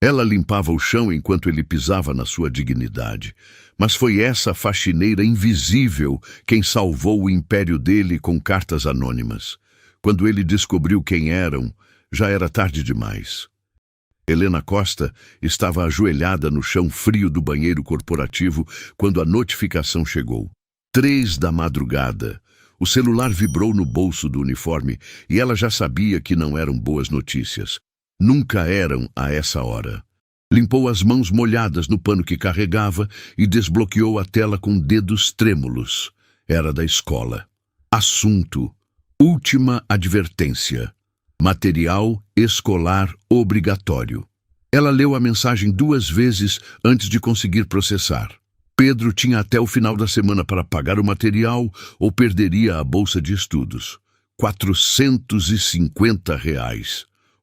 Ela limpava o chão enquanto ele pisava na sua dignidade. Mas foi essa faxineira invisível quem salvou o império dele com cartas anônimas. Quando ele descobriu quem eram, já era tarde demais. Helena Costa estava ajoelhada no chão frio do banheiro corporativo quando a notificação chegou. 3 da madrugada. O celular vibrou no bolso do uniforme e ela já sabia que não eram boas notícias. Nunca eram a essa hora. Limpou as mãos molhadas no pano que carregava e desbloqueou a tela com dedos trêmulos. Era da escola. Assunto: última advertência. Material escolar obrigatório. Ela leu a mensagem 2 vezes antes de conseguir processar. Pedro tinha até o final da semana para pagar o material ou perderia a bolsa de estudos. R$ 450.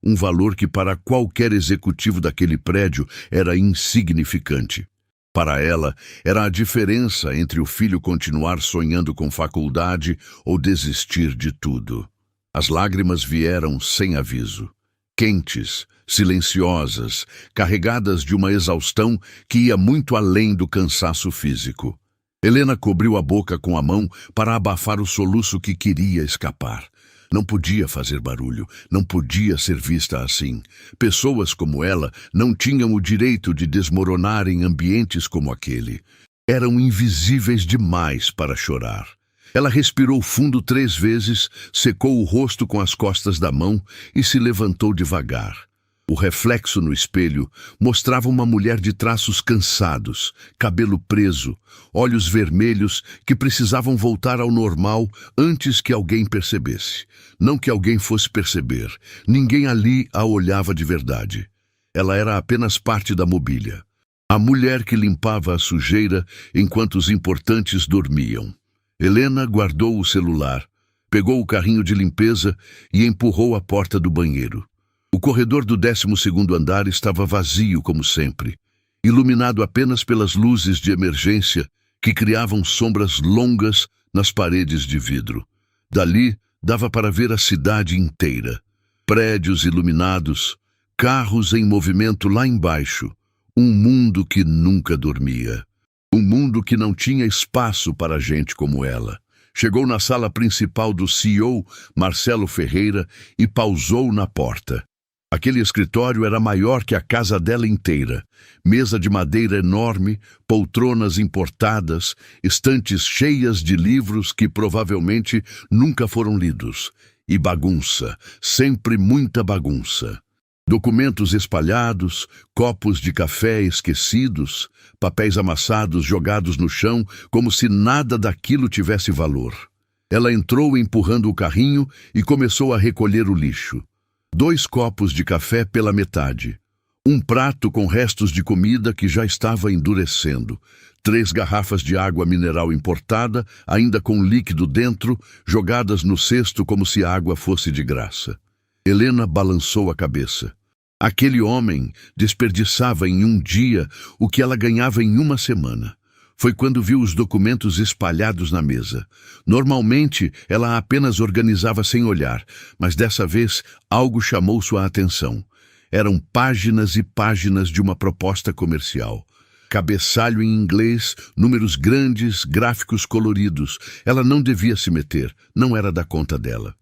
Um valor que para qualquer executivo daquele prédio era insignificante. Para ela, era a diferença entre o filho continuar sonhando com faculdade ou desistir de tudo. As lágrimas vieram sem aviso. Quentes, silenciosas, carregadas de uma exaustão que ia muito além do cansaço físico. Helena cobriu a boca com a mão para abafar o soluço que queria escapar. Não podia fazer barulho, não podia ser vista assim. Pessoas como ela não tinham o direito de desmoronar em ambientes como aquele. Eram invisíveis demais para chorar. Ela respirou fundo 3 vezes, secou o rosto com as costas da mão e se levantou devagar. O reflexo no espelho mostrava uma mulher de traços cansados, cabelo preso, olhos vermelhos que precisavam voltar ao normal antes que alguém percebesse. Não que alguém fosse perceber, ninguém ali a olhava de verdade. Ela era apenas parte da mobília. A mulher que limpava a sujeira enquanto os importantes dormiam. Helena guardou o celular, pegou o carrinho de limpeza e empurrou a porta do banheiro. O corredor do 12º andar estava vazio como sempre, iluminado apenas pelas luzes de emergência que criavam sombras longas nas paredes de vidro. Dali dava para ver a cidade inteira. Prédios iluminados, carros em movimento lá embaixo. Um mundo que nunca dormia. Um mundo que não tinha espaço para gente como ela. Chegou na sala principal do CEO, Marcelo Ferreira, e pausou na porta. Aquele escritório era maior que a casa dela inteira. Mesa de madeira enorme, poltronas importadas, estantes cheias de livros que provavelmente nunca foram lidos. E bagunça, sempre muita bagunça. Documentos espalhados, copos de café esquecidos, papéis amassados jogados no chão como se nada daquilo tivesse valor. Ela entrou empurrando o carrinho e começou a recolher o lixo. 2 copos de café pela metade. Um prato com restos de comida que já estava endurecendo. 3 garrafas de água mineral importada, ainda com líquido dentro, jogadas no cesto como se a água fosse de graça. Helena balançou a cabeça. Aquele homem desperdiçava em um dia o que ela ganhava em uma semana. Foi quando viu os documentos espalhados na mesa. Normalmente, ela apenas organizava sem olhar, mas dessa vez algo chamou sua atenção. Eram páginas e páginas de uma proposta comercial. Cabeçalho em inglês, números grandes, gráficos coloridos. Ela não devia se meter, não era da conta dela.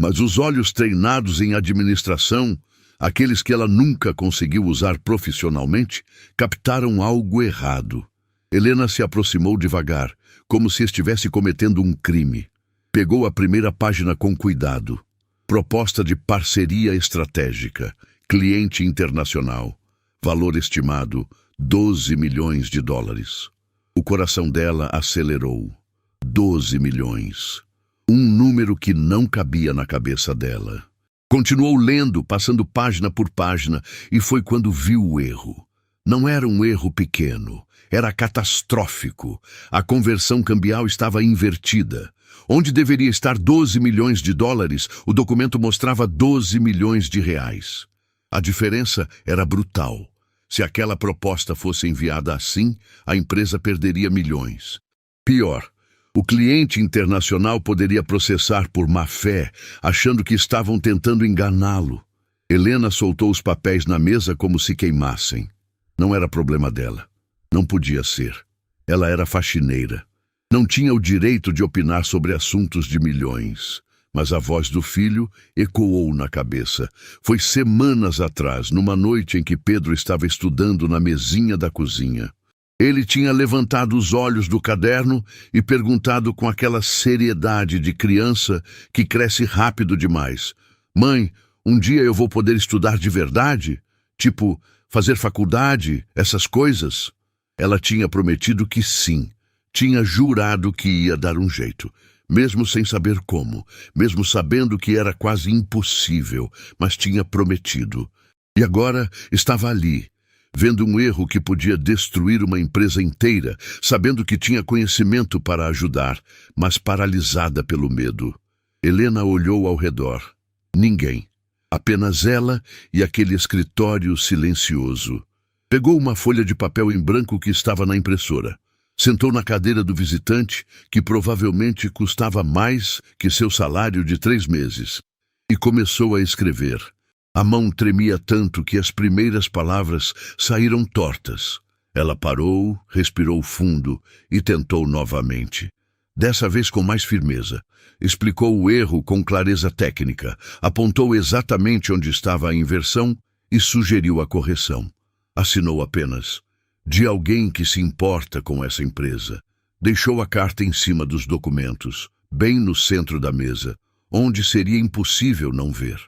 Mas os olhos treinados em administração, aqueles que ela nunca conseguiu usar profissionalmente, captaram algo errado. Helena se aproximou devagar, como se estivesse cometendo um crime. Pegou a primeira página com cuidado. Proposta de parceria estratégica. Cliente internacional. Valor estimado, $12 milhões. O coração dela acelerou. 12 milhões. Um número que não cabia na cabeça dela. Continuou lendo, passando página por página, e foi quando viu o erro. Não era um erro pequeno. Era catastrófico. A conversão cambial estava invertida. Onde deveria estar $12 milhões, o documento mostrava R$ 12 milhões. A diferença era brutal. Se aquela proposta fosse enviada assim, a empresa perderia milhões. Pior, o cliente internacional poderia processar por má-fé, achando que estavam tentando enganá-lo. Helena soltou os papéis na mesa como se queimassem. Não era problema dela. Não podia ser. Ela era faxineira. Não tinha o direito de opinar sobre assuntos de milhões. Mas a voz do filho ecoou na cabeça. Foi semanas atrás, numa noite em que Pedro estava estudando na mesinha da cozinha. Ele tinha levantado os olhos do caderno e perguntado com aquela seriedade de criança que cresce rápido demais: "Mãe, um dia eu vou poder estudar de verdade? Tipo, fazer faculdade, essas coisas?" Ela tinha prometido que sim. Tinha jurado que ia dar um jeito. Mesmo sem saber como, mesmo sabendo que era quase impossível, mas tinha prometido. E agora estava ali, vendo um erro que podia destruir uma empresa inteira, sabendo que tinha conhecimento para ajudar, mas paralisada pelo medo. Helena olhou ao redor. Ninguém. Apenas ela e aquele escritório silencioso. Pegou uma folha de papel em branco que estava na impressora. Sentou na cadeira do visitante, que provavelmente custava mais que seu salário de 3 meses, e começou a escrever. A mão tremia tanto que as primeiras palavras saíram tortas. Ela parou, respirou fundo e tentou novamente. Dessa vez com mais firmeza. Explicou o erro com clareza técnica, apontou exatamente onde estava a inversão e sugeriu a correção. Assinou apenas: "De alguém que se importa com essa empresa." Deixou a carta em cima dos documentos, bem no centro da mesa, onde seria impossível não ver.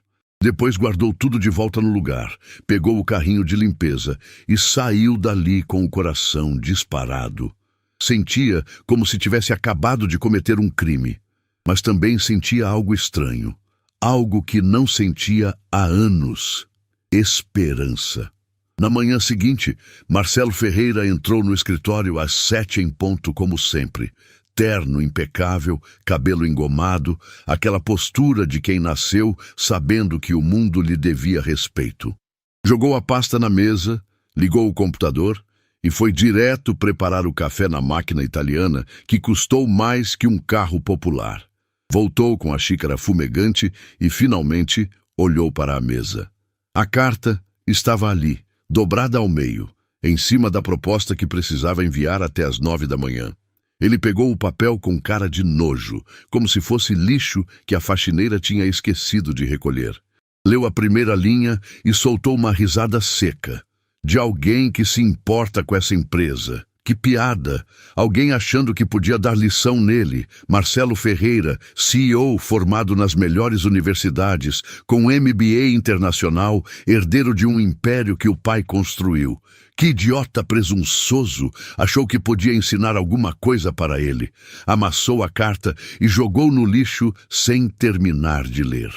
Depois guardou tudo de volta no lugar, pegou o carrinho de limpeza e saiu dali com o coração disparado. Sentia como se tivesse acabado de cometer um crime, mas também sentia algo estranho, algo que não sentia há anos: esperança. Na manhã seguinte, Marcelo Ferreira entrou no escritório às 7 em ponto, como sempre. Terno impecável, cabelo engomado, aquela postura de quem nasceu sabendo que o mundo lhe devia respeito. Jogou a pasta na mesa, ligou o computador e foi direto preparar o café na máquina italiana que custou mais que um carro popular. Voltou com a xícara fumegante e, finalmente, olhou para a mesa. A carta estava ali, dobrada ao meio, em cima da proposta que precisava enviar até às 9 da manhã. Ele pegou o papel com cara de nojo, como se fosse lixo que a faxineira tinha esquecido de recolher. Leu a primeira linha e soltou uma risada seca. De alguém que se importa com essa empresa. Que piada! Alguém achando que podia dar lição nele. Marcelo Ferreira, CEO formado nas melhores universidades, com MBA internacional, herdeiro de um império que o pai construiu. Que idiota presunçoso! Achou que podia ensinar alguma coisa para ele. Amassou a carta e jogou no lixo sem terminar de ler.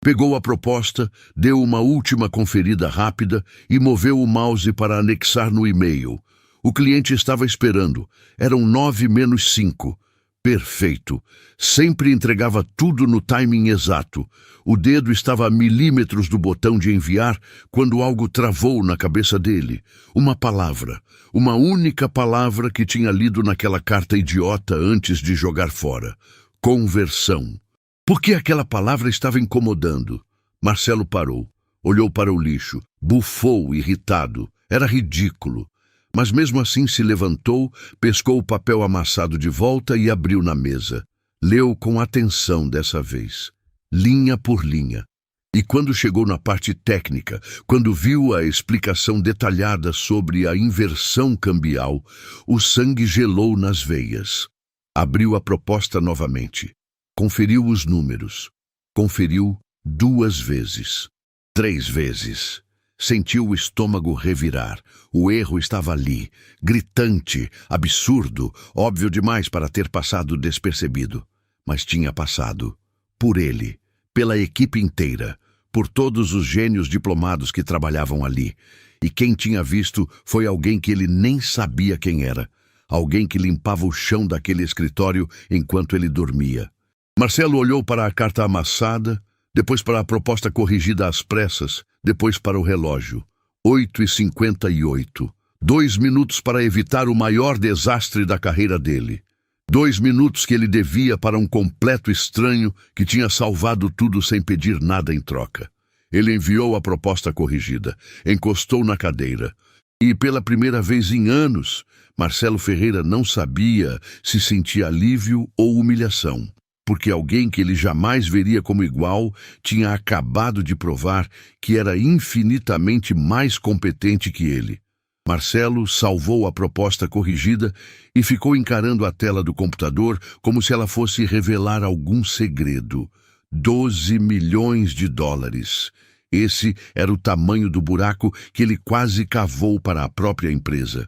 Pegou a proposta, deu uma última conferida rápida e moveu o mouse para anexar no e-mail. O cliente estava esperando. Eram 9:05. Perfeito. Sempre entregava tudo no timing exato. O dedo estava a milímetros do botão de enviar quando algo travou na cabeça dele. Uma palavra. Uma única palavra que tinha lido naquela carta idiota antes de jogar fora. Conversão. Por que aquela palavra estava incomodando? Marcelo parou. Olhou para o lixo. Bufou, irritado. Era ridículo. Mas mesmo assim se levantou, pescou o papel amassado de volta e abriu na mesa. Leu com atenção dessa vez, linha por linha. E quando chegou na parte técnica, quando viu a explicação detalhada sobre a inversão cambial, o sangue gelou nas veias. Abriu a proposta novamente. Conferiu os números. Conferiu 2 vezes. 3 vezes. Sentiu o estômago revirar. O erro estava ali, gritante, absurdo, óbvio demais para ter passado despercebido. Mas tinha passado. Por ele, pela equipe inteira, por todos os gênios diplomados que trabalhavam ali. E quem tinha visto foi alguém que ele nem sabia quem era. Alguém que limpava o chão daquele escritório enquanto ele dormia. Marcelo olhou para a carta amassada, depois para a proposta corrigida às pressas, depois para o relógio. 8:58. 2 minutos para evitar o maior desastre da carreira dele. 2 minutos que ele devia para um completo estranho que tinha salvado tudo sem pedir nada em troca. Ele enviou a proposta corrigida, encostou na cadeira. E, pela primeira vez em anos, Marcelo Ferreira não sabia se sentia alívio ou humilhação, porque alguém que ele jamais veria como igual tinha acabado de provar que era infinitamente mais competente que ele. Marcelo salvou a proposta corrigida e ficou encarando a tela do computador como se ela fosse revelar algum segredo. 12 milhões de dólares. Esse era o tamanho do buraco que ele quase cavou para a própria empresa.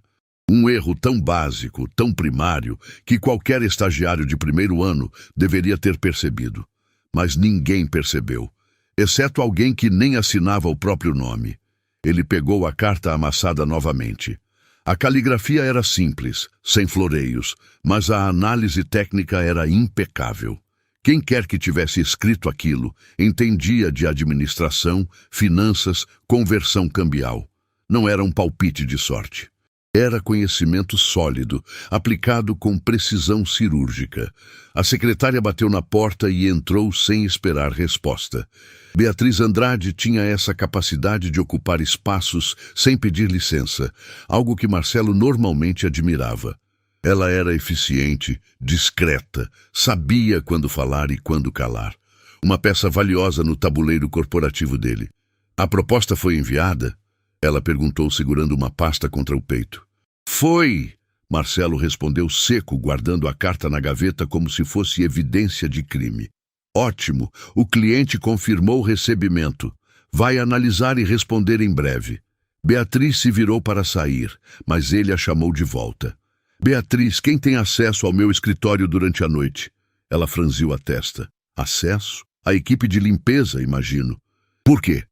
Um erro tão básico, tão primário, que qualquer estagiário de primeiro ano deveria ter percebido. Mas ninguém percebeu, exceto alguém que nem assinava o próprio nome. Ele pegou a carta amassada novamente. A caligrafia era simples, sem floreios, mas a análise técnica era impecável. Quem quer que tivesse escrito aquilo entendia de administração, finanças, conversão cambial. Não era um palpite de sorte. Era conhecimento sólido, aplicado com precisão cirúrgica. A secretária bateu na porta e entrou sem esperar resposta. Beatriz Andrade tinha essa capacidade de ocupar espaços sem pedir licença, algo que Marcelo normalmente admirava. Ela era eficiente, discreta, sabia quando falar e quando calar. Uma peça valiosa no tabuleiro corporativo dele. A proposta foi enviada? Ela perguntou, segurando uma pasta contra o peito. Foi! Marcelo respondeu seco, guardando a carta na gaveta como se fosse evidência de crime. Ótimo! O cliente confirmou o recebimento. Vai analisar e responder em breve. Beatriz se virou para sair, mas ele a chamou de volta. Beatriz, quem tem acesso ao meu escritório durante a noite? Ela franziu a testa. Acesso? A equipe de limpeza, imagino. Por quê?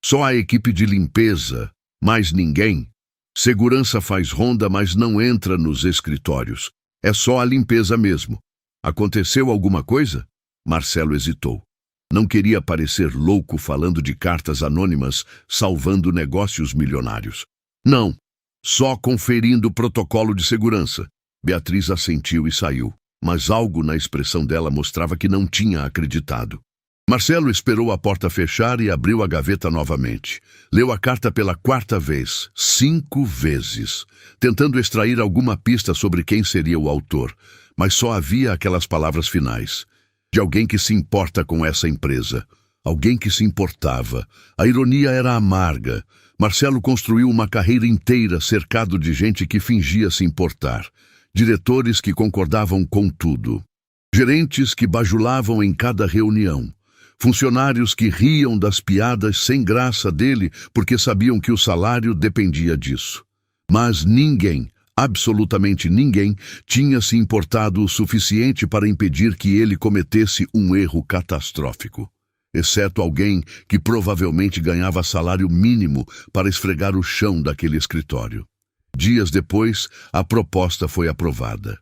Só a equipe de limpeza. Mais ninguém? Segurança faz ronda, mas não entra nos escritórios. É só a limpeza mesmo. Aconteceu alguma coisa? Marcelo hesitou. Não queria parecer louco falando de cartas anônimas salvando negócios milionários. Não, só conferindo o protocolo de segurança. Beatriz assentiu e saiu, mas algo na expressão dela mostrava que não tinha acreditado. Marcelo esperou a porta fechar e abriu a gaveta novamente. Leu a carta pela quarta vez, 5 vezes, tentando extrair alguma pista sobre quem seria o autor, mas só havia aquelas palavras finais. De alguém que se importa com essa empresa. Alguém que se importava. A ironia era amarga. Marcelo construiu uma carreira inteira cercado de gente que fingia se importar. Diretores que concordavam com tudo. Gerentes que bajulavam em cada reunião. Funcionários que riam das piadas sem graça dele porque sabiam que o salário dependia disso. Mas ninguém, absolutamente ninguém, tinha se importado o suficiente para impedir que ele cometesse um erro catastrófico. Exceto alguém que provavelmente ganhava salário mínimo para esfregar o chão daquele escritório. Dias depois, a proposta foi aprovada.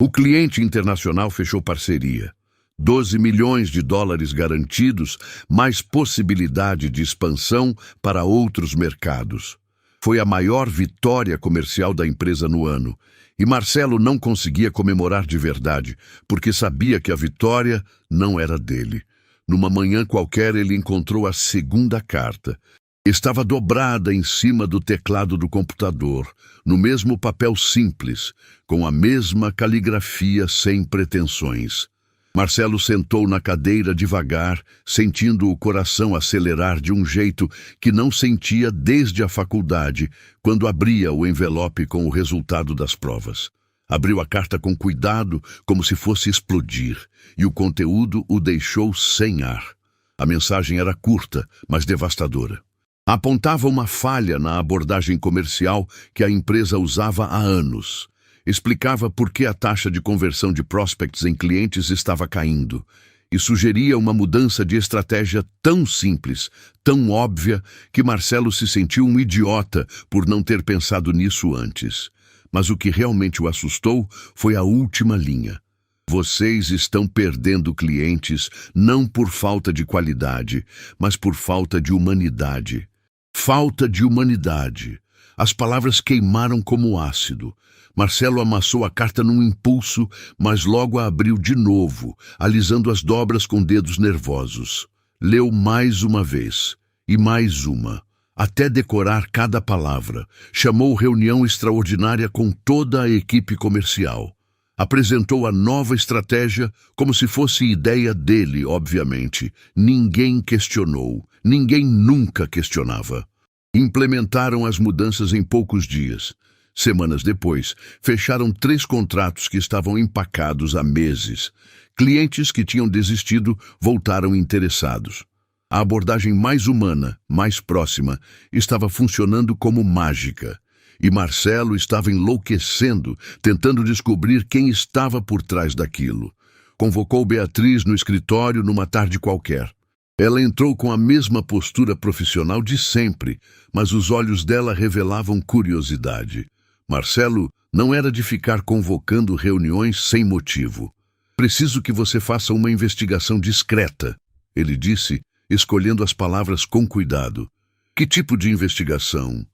O cliente internacional fechou parceria. 12 milhões de dólares garantidos, mais possibilidade de expansão para outros mercados. Foi a maior vitória comercial da empresa no ano, e Marcelo não conseguia comemorar de verdade, porque sabia que a vitória não era dele. Numa manhã qualquer ele encontrou a segunda carta. Estava dobrada em cima do teclado do computador, no mesmo papel simples, com a mesma caligrafia sem pretensões. Marcelo sentou na cadeira devagar, sentindo o coração acelerar de um jeito que não sentia desde a faculdade, quando abria o envelope com o resultado das provas. Abriu a carta com cuidado, como se fosse explodir, e o conteúdo o deixou sem ar. A mensagem era curta, mas devastadora. Apontava uma falha na abordagem comercial que a empresa usava há anos. Explicava por que a taxa de conversão de prospects em clientes estava caindo e sugeria uma mudança de estratégia tão simples, tão óbvia, que Marcelo se sentiu um idiota por não ter pensado nisso antes. Mas o que realmente o assustou foi a última linha. Vocês estão perdendo clientes não por falta de qualidade, mas por falta de humanidade. Falta de humanidade. As palavras queimaram como ácido. Marcelo amassou a carta num impulso, mas logo a abriu de novo, alisando as dobras com dedos nervosos. Leu mais uma vez. e mais uma, até decorar cada palavra. Chamou reunião extraordinária com toda a equipe comercial. Apresentou a nova estratégia como se fosse ideia dele, obviamente. Ninguém questionou, ninguém nunca questionava. Implementaram as mudanças em poucos dias. Semanas depois, fecharam 3 contratos que estavam empacados há meses. Clientes que tinham desistido voltaram interessados. A abordagem mais humana, mais próxima, estava funcionando como mágica. E Marcelo estava enlouquecendo, tentando descobrir quem estava por trás daquilo. Convocou Beatriz no escritório numa tarde qualquer. Ela entrou com a mesma postura profissional de sempre, mas os olhos dela revelavam curiosidade. Marcelo não era de ficar convocando reuniões sem motivo. Preciso que você faça uma investigação discreta, ele disse, escolhendo as palavras com cuidado. Que tipo de investigação?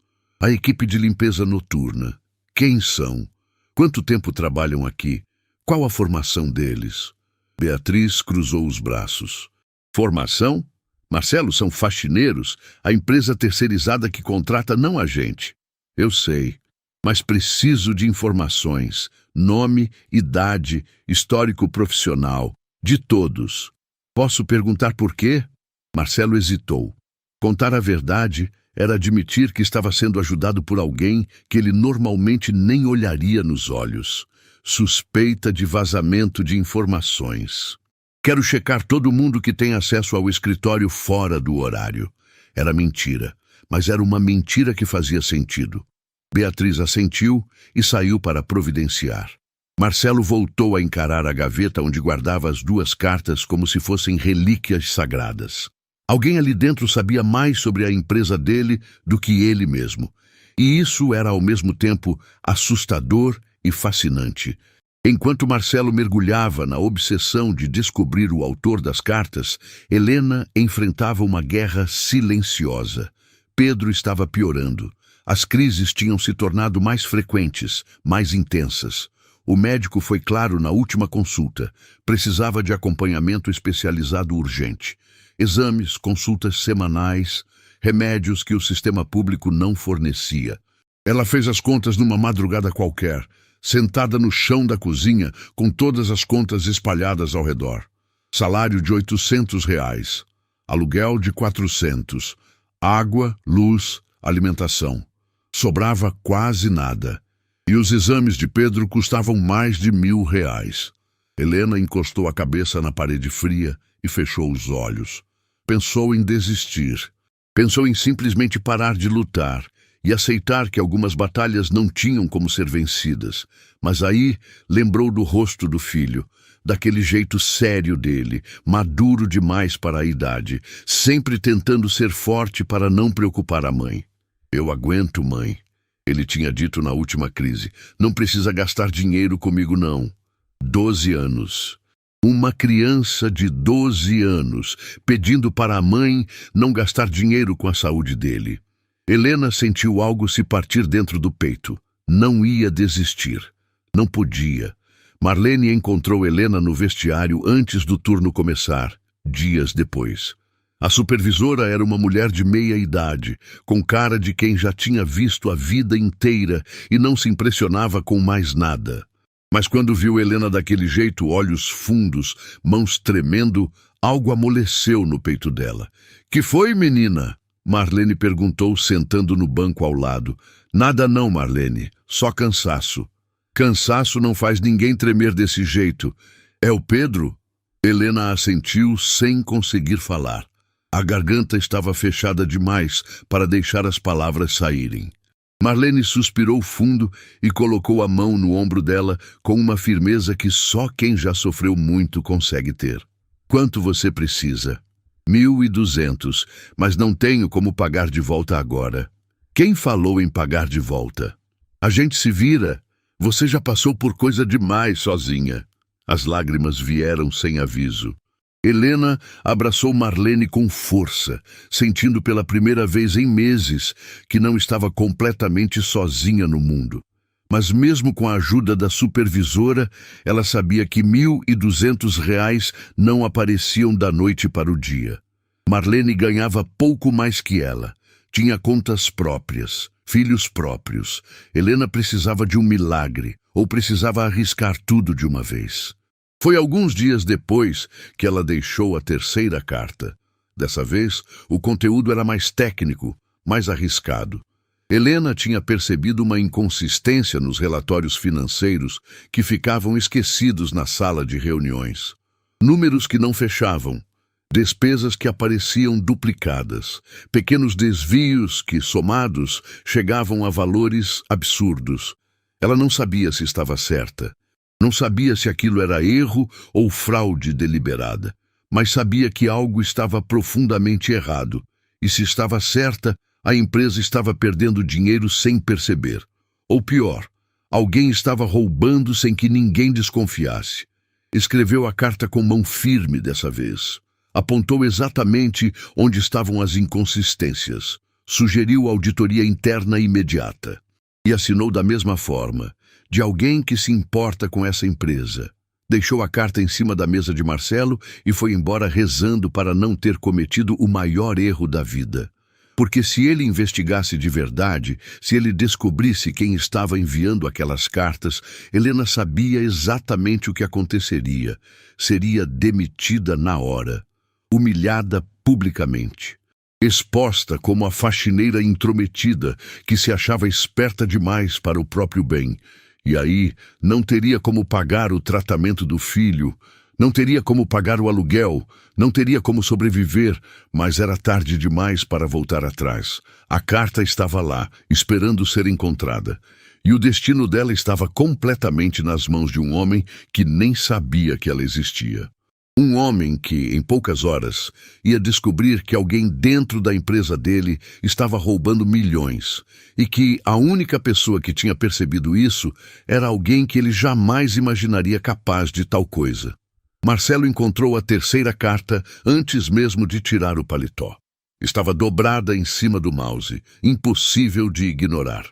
A equipe de limpeza noturna. Quem são? Quanto tempo trabalham aqui? Qual a formação deles? Beatriz cruzou os braços. Formação? Marcelo, são faxineiros, a empresa terceirizada que contrata não a gente. Eu sei, mas preciso de informações. Nome, idade, histórico profissional, de todos. Posso perguntar por quê? Marcelo hesitou. Contar a verdade era admitir que estava sendo ajudado por alguém que ele normalmente nem olharia nos olhos. Suspeita de vazamento de informações. Quero checar todo mundo que tem acesso ao escritório fora do horário. Era mentira, mas era uma mentira que fazia sentido. Beatriz assentiu e saiu para providenciar. Marcelo voltou a encarar a gaveta onde guardava as 2 cartas como se fossem relíquias sagradas. Alguém ali dentro sabia mais sobre a empresa dele do que ele mesmo. E isso era ao mesmo tempo assustador e fascinante. Enquanto Marcelo mergulhava na obsessão de descobrir o autor das cartas, Helena enfrentava uma guerra silenciosa. Pedro estava piorando. As crises tinham se tornado mais frequentes, mais intensas. O médico foi claro na última consulta. Precisava de acompanhamento especializado urgente. Exames, consultas semanais, remédios que o sistema público não fornecia. Ela fez as contas numa madrugada qualquer, sentada no chão da cozinha, com todas as contas espalhadas ao redor. Salário de R$ 800, aluguel de 400, água, luz, alimentação. Sobrava quase nada. E os exames de Pedro custavam mais de R$ 1.000. Helena encostou a cabeça na parede fria e fechou os olhos. Pensou em desistir. Pensou em simplesmente parar de lutar e aceitar que algumas batalhas não tinham como ser vencidas. Mas aí lembrou do rosto do filho, daquele jeito sério dele, maduro demais para a idade, sempre tentando ser forte para não preocupar a mãe. Eu aguento, mãe, ele tinha dito na última crise. Não precisa gastar dinheiro comigo, não. 12 anos. Uma criança de 12 anos pedindo para a mãe não gastar dinheiro com a saúde dele. Helena sentiu algo se partir dentro do peito. Não ia desistir. Não podia. Marlene encontrou Helena no vestiário antes do turno começar, dias depois. A supervisora era uma mulher de meia idade, com cara de quem já tinha visto a vida inteira e não se impressionava com mais nada. Mas quando viu Helena daquele jeito, olhos fundos, mãos tremendo, algo amoleceu no peito dela. — Que foi, menina? Marlene perguntou, sentando no banco ao lado. — Nada não, Marlene, só cansaço. — Cansaço não faz ninguém tremer desse jeito. É o Pedro? Helena assentiu sem conseguir falar. A garganta estava fechada demais para deixar as palavras saírem. Marlene suspirou fundo e colocou a mão no ombro dela com uma firmeza que só quem já sofreu muito consegue ter. — Quanto você precisa? — 1.200, mas não tenho como pagar de volta agora. — Quem falou em pagar de volta? A gente se vira. Você já passou por coisa demais sozinha. As lágrimas vieram sem aviso. Helena abraçou Marlene com força, sentindo pela primeira vez em meses que não estava completamente sozinha no mundo. Mas mesmo com a ajuda da supervisora, ela sabia que R$ 1.200 não apareciam da noite para o dia. Marlene ganhava pouco mais que ela. Tinha contas próprias, filhos próprios. Helena precisava de um milagre, ou precisava arriscar tudo de uma vez. Foi alguns dias depois que ela deixou a terceira carta. Dessa vez, o conteúdo era mais técnico, mais arriscado. Helena tinha percebido uma inconsistência nos relatórios financeiros que ficavam esquecidos na sala de reuniões. Números que não fechavam, despesas que apareciam duplicadas, pequenos desvios que, somados, chegavam a valores absurdos. Ela não sabia se estava certa. Não sabia se aquilo era erro ou fraude deliberada, mas sabia que algo estava profundamente errado, e se estava certa, a empresa estava perdendo dinheiro sem perceber. Ou pior, alguém estava roubando sem que ninguém desconfiasse. Escreveu a carta com mão firme dessa vez. Apontou exatamente onde estavam as inconsistências. Sugeriu auditoria interna imediata. E assinou da mesma forma, de alguém que se importa com essa empresa. Deixou a carta em cima da mesa de Marcelo e foi embora rezando para não ter cometido o maior erro da vida. Porque se ele investigasse de verdade, se ele descobrisse quem estava enviando aquelas cartas, Helena sabia exatamente o que aconteceria. Seria demitida na hora, humilhada publicamente, exposta como a faxineira intrometida que se achava esperta demais para o próprio bem. E aí não teria como pagar o tratamento do filho, não teria como pagar o aluguel, não teria como sobreviver, mas era tarde demais para voltar atrás. A carta estava lá, esperando ser encontrada. E o destino dela estava completamente nas mãos de um homem que nem sabia que ela existia. Um homem que, em poucas horas, ia descobrir que alguém dentro da empresa dele estava roubando milhões, e que a única pessoa que tinha percebido isso era alguém que ele jamais imaginaria capaz de tal coisa. Marcelo encontrou a terceira carta antes mesmo de tirar o paletó. Estava dobrada em cima do mouse, impossível de ignorar.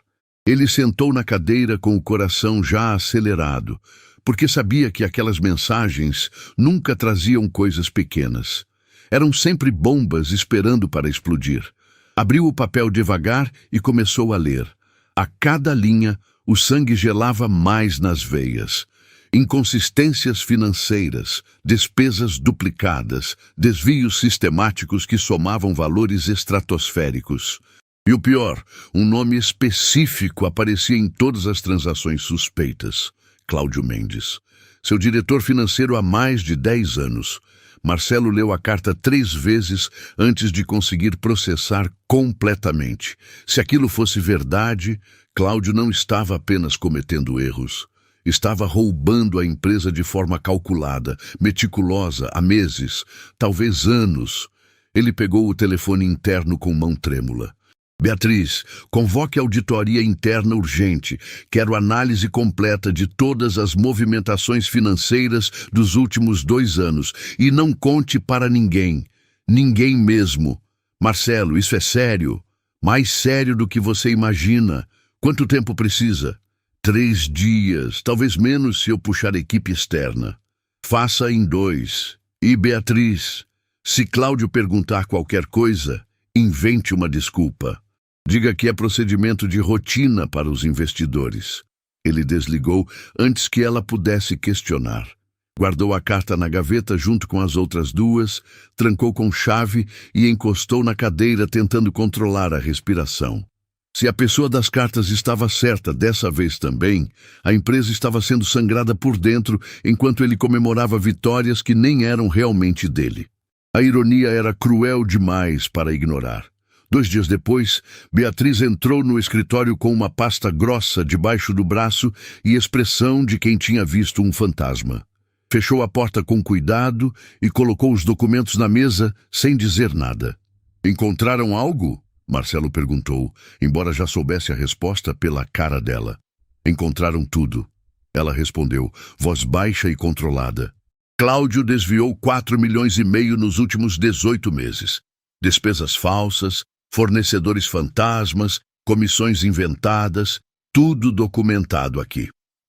Ele sentou na cadeira com o coração já acelerado, porque sabia que aquelas mensagens nunca traziam coisas pequenas. Eram sempre bombas esperando para explodir. Abriu o papel devagar e começou a ler. A cada linha, o sangue gelava mais nas veias. Inconsistências financeiras, despesas duplicadas, desvios sistemáticos que somavam valores estratosféricos. E o pior, um nome específico aparecia em todas as transações suspeitas. Cláudio Mendes, seu diretor financeiro há mais de 10 anos. Marcelo leu a carta 3 vezes antes de conseguir processar completamente. Se aquilo fosse verdade, Cláudio não estava apenas cometendo erros. Estava roubando a empresa de forma calculada, meticulosa, há meses, talvez anos. Ele pegou o telefone interno com mão trêmula. Beatriz, convoque auditoria interna urgente. Quero análise completa de todas as movimentações financeiras dos últimos 2 anos. E não conte para ninguém. Ninguém mesmo. Marcelo, isso é sério. Mais sério do que você imagina. Quanto tempo precisa? 3 dias, talvez menos se eu puxar equipe externa. Faça em 2. E Beatriz, se Cláudio perguntar qualquer coisa, invente uma desculpa. Diga que é procedimento de rotina para os investidores. Ele desligou antes que ela pudesse questionar. Guardou a carta na gaveta junto com as outras 2, trancou com chave e encostou na cadeira tentando controlar a respiração. Se a pessoa das cartas estava certa dessa vez também, a empresa estava sendo sangrada por dentro enquanto ele comemorava vitórias que nem eram realmente dele. A ironia era cruel demais para ignorar. 2 dias depois, Beatriz entrou no escritório com uma pasta grossa debaixo do braço e expressão de quem tinha visto um fantasma. Fechou a porta com cuidado e colocou os documentos na mesa sem dizer nada. Encontraram algo? Marcelo perguntou, embora já soubesse a resposta pela cara dela. Encontraram tudo. Ela respondeu, voz baixa e controlada. Cláudio desviou 4,5 milhões nos últimos 18 meses. Despesas falsas, fornecedores fantasmas, comissões inventadas, tudo documentado aqui.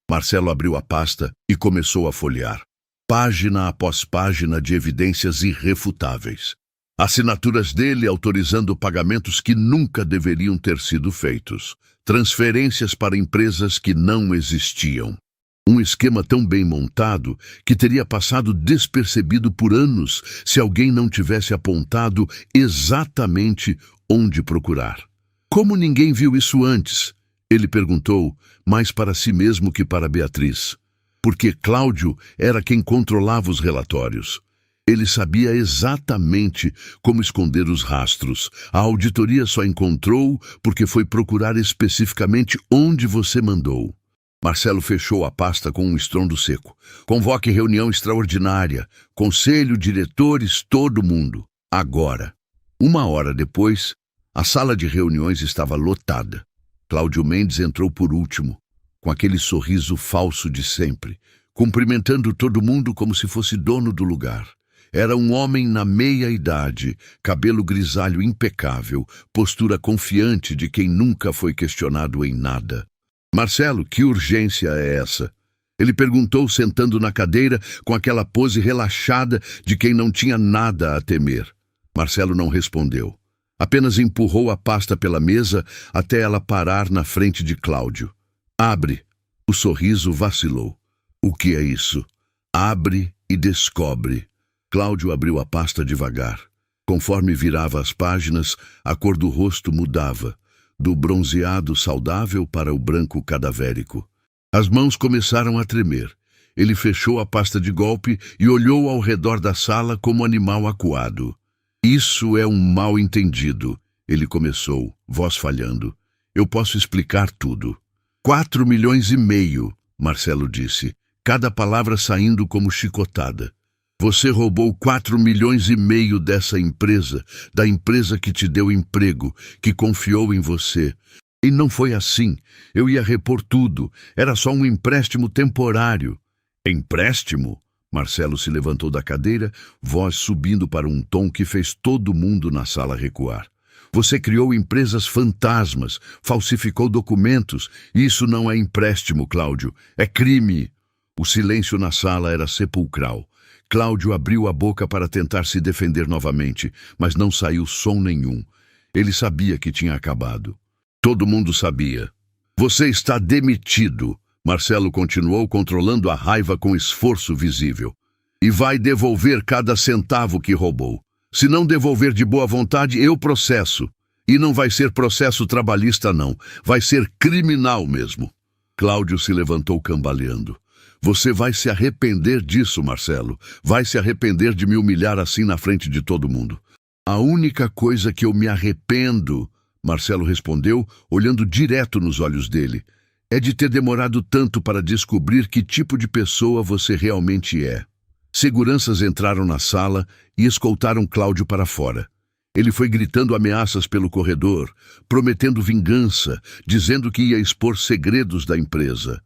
Marcelo abriu a pasta e começou a folhear. Página após página de evidências irrefutáveis. Assinaturas dele autorizando pagamentos que nunca deveriam ter sido feitos. Transferências para empresas que não existiam. Um esquema tão bem montado que teria passado despercebido por anos se alguém não tivesse apontado exatamente onde procurar. Como ninguém viu isso antes? Ele perguntou, mais para si mesmo que para Beatriz. Porque Cláudio era quem controlava os relatórios. Ele sabia exatamente como esconder os rastros. A auditoria só encontrou porque foi procurar especificamente onde você mandou. Marcelo fechou a pasta com um estrondo seco. Convoque reunião extraordinária. Conselho, diretores, todo mundo. Agora. 1 hora depois, a sala de reuniões estava lotada. Cláudio Mendes entrou por último, com aquele sorriso falso de sempre, cumprimentando todo mundo como se fosse dono do lugar. Era um homem na meia-idade, cabelo grisalho impecável, postura confiante de quem nunca foi questionado em nada. Marcelo, que urgência é essa? Ele perguntou, sentando na cadeira com aquela pose relaxada de quem não tinha nada a temer. Marcelo não respondeu. Apenas empurrou a pasta pela mesa até ela parar na frente de Cláudio. Abre. O sorriso vacilou. O que é isso? Abre e descobre. Cláudio abriu a pasta devagar. Conforme virava as páginas, a cor do rosto mudava, do bronzeado saudável para o branco cadavérico. As mãos começaram a tremer. Ele fechou a pasta de golpe e olhou ao redor da sala como animal acuado. Isso é um mal-entendido, ele começou, voz falhando. Eu posso explicar tudo. 4,5 milhões, Marcelo disse, cada palavra saindo como chicotada. Você roubou 4,5 milhões dessa empresa, da empresa que te deu emprego, que confiou em você. E não foi assim. Eu ia repor tudo. Era só um empréstimo temporário. Empréstimo? Marcelo se levantou da cadeira, voz subindo para um tom que fez todo mundo na sala recuar. Você criou empresas fantasmas, falsificou documentos. Isso não é empréstimo, Cláudio. É crime. O silêncio na sala era sepulcral. Cláudio abriu a boca para tentar se defender novamente, mas não saiu som nenhum. Ele sabia que tinha acabado. Todo mundo sabia. Você está demitido. Marcelo continuou, controlando a raiva com esforço visível. E vai devolver cada centavo que roubou. Se não devolver de boa vontade, eu processo. E não vai ser processo trabalhista, não. Vai ser criminal mesmo. Cláudio se levantou cambaleando. Você vai se arrepender disso, Marcelo. Vai se arrepender de me humilhar assim na frente de todo mundo. A única coisa que eu me arrependo, Marcelo respondeu, olhando direto nos olhos dele, é de ter demorado tanto para descobrir que tipo de pessoa você realmente é. Seguranças entraram na sala e escoltaram Cláudio para fora. Ele foi gritando ameaças pelo corredor, prometendo vingança, dizendo que ia expor segredos da empresa.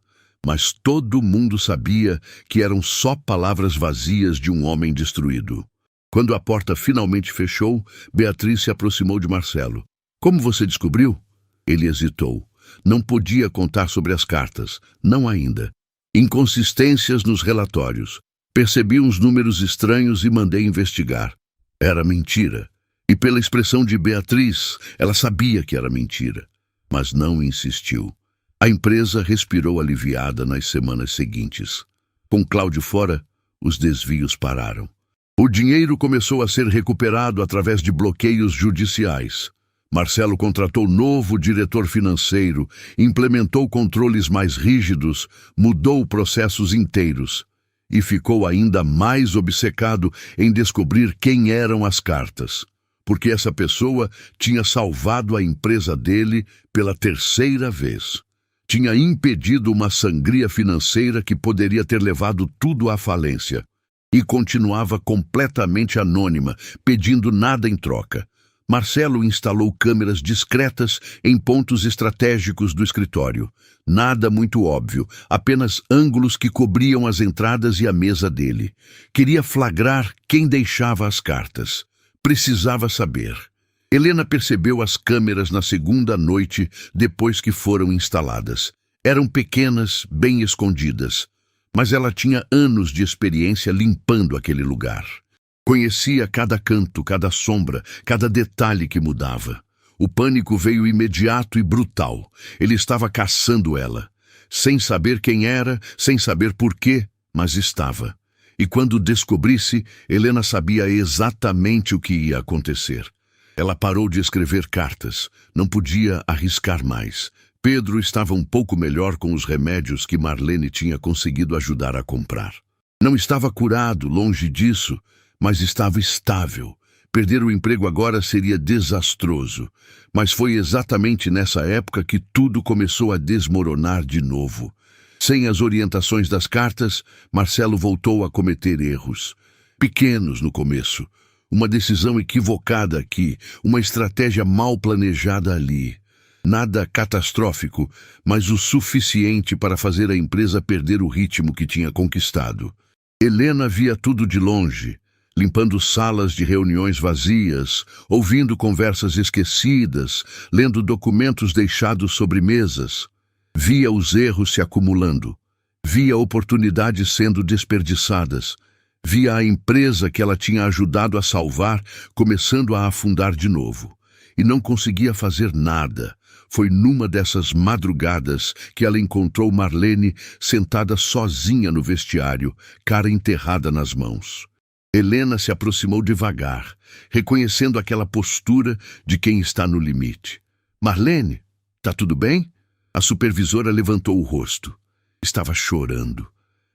Mas todo mundo sabia que eram só palavras vazias de um homem destruído. Quando a porta finalmente fechou, Beatriz se aproximou de Marcelo. Como você descobriu? Ele hesitou. Não podia contar sobre as cartas, não ainda. Inconsistências nos relatórios. Percebi uns números estranhos e mandei investigar. Era mentira. E pela expressão de Beatriz, ela sabia que era mentira. Mas não insistiu. A empresa respirou aliviada nas semanas seguintes. Com Cláudio fora, os desvios pararam. O dinheiro começou a ser recuperado através de bloqueios judiciais. Marcelo contratou novo diretor financeiro, implementou controles mais rígidos, mudou processos inteiros e ficou ainda mais obcecado em descobrir quem eram as cartas, porque essa pessoa tinha salvado a empresa dele pela 3ª vez. Tinha impedido uma sangria financeira que poderia ter levado tudo à falência e continuava completamente anônima, pedindo nada em troca. Marcelo instalou câmeras discretas em pontos estratégicos do escritório. Nada muito óbvio, apenas ângulos que cobriam as entradas e a mesa dele. Queria flagrar quem deixava as cartas. Precisava saber. Helena percebeu as câmeras na 2ª noite depois que foram instaladas. Eram pequenas, bem escondidas, mas ela tinha anos de experiência limpando aquele lugar. Conhecia cada canto, cada sombra, cada detalhe que mudava. O pânico veio imediato e brutal. Ele estava caçando ela. Sem saber quem era, sem saber por quê, mas estava. E quando descobrisse, Helena sabia exatamente o que ia acontecer. Ela parou de escrever cartas. Não podia arriscar mais. Pedro estava um pouco melhor com os remédios que Marlene tinha conseguido ajudar a comprar. Não estava curado, longe disso, mas estava estável. Perder o emprego agora seria desastroso. Mas foi exatamente nessa época que tudo começou a desmoronar de novo. Sem as orientações das cartas, Marcelo voltou a cometer erros. Pequenos no começo. Uma decisão equivocada aqui, uma estratégia mal planejada ali. Nada catastrófico, mas o suficiente para fazer a empresa perder o ritmo que tinha conquistado. Helena via tudo de longe, limpando salas de reuniões vazias, ouvindo conversas esquecidas, lendo documentos deixados sobre mesas. Via os erros se acumulando. Via oportunidades sendo desperdiçadas. Via a empresa que ela tinha ajudado a salvar começando a afundar de novo. E não conseguia fazer nada. Foi numa dessas madrugadas que ela encontrou Marlene sentada sozinha no vestiário, cara enterrada nas mãos. Helena se aproximou devagar, reconhecendo aquela postura de quem está no limite. Marlene, tá tudo bem? A supervisora levantou o rosto. Estava chorando.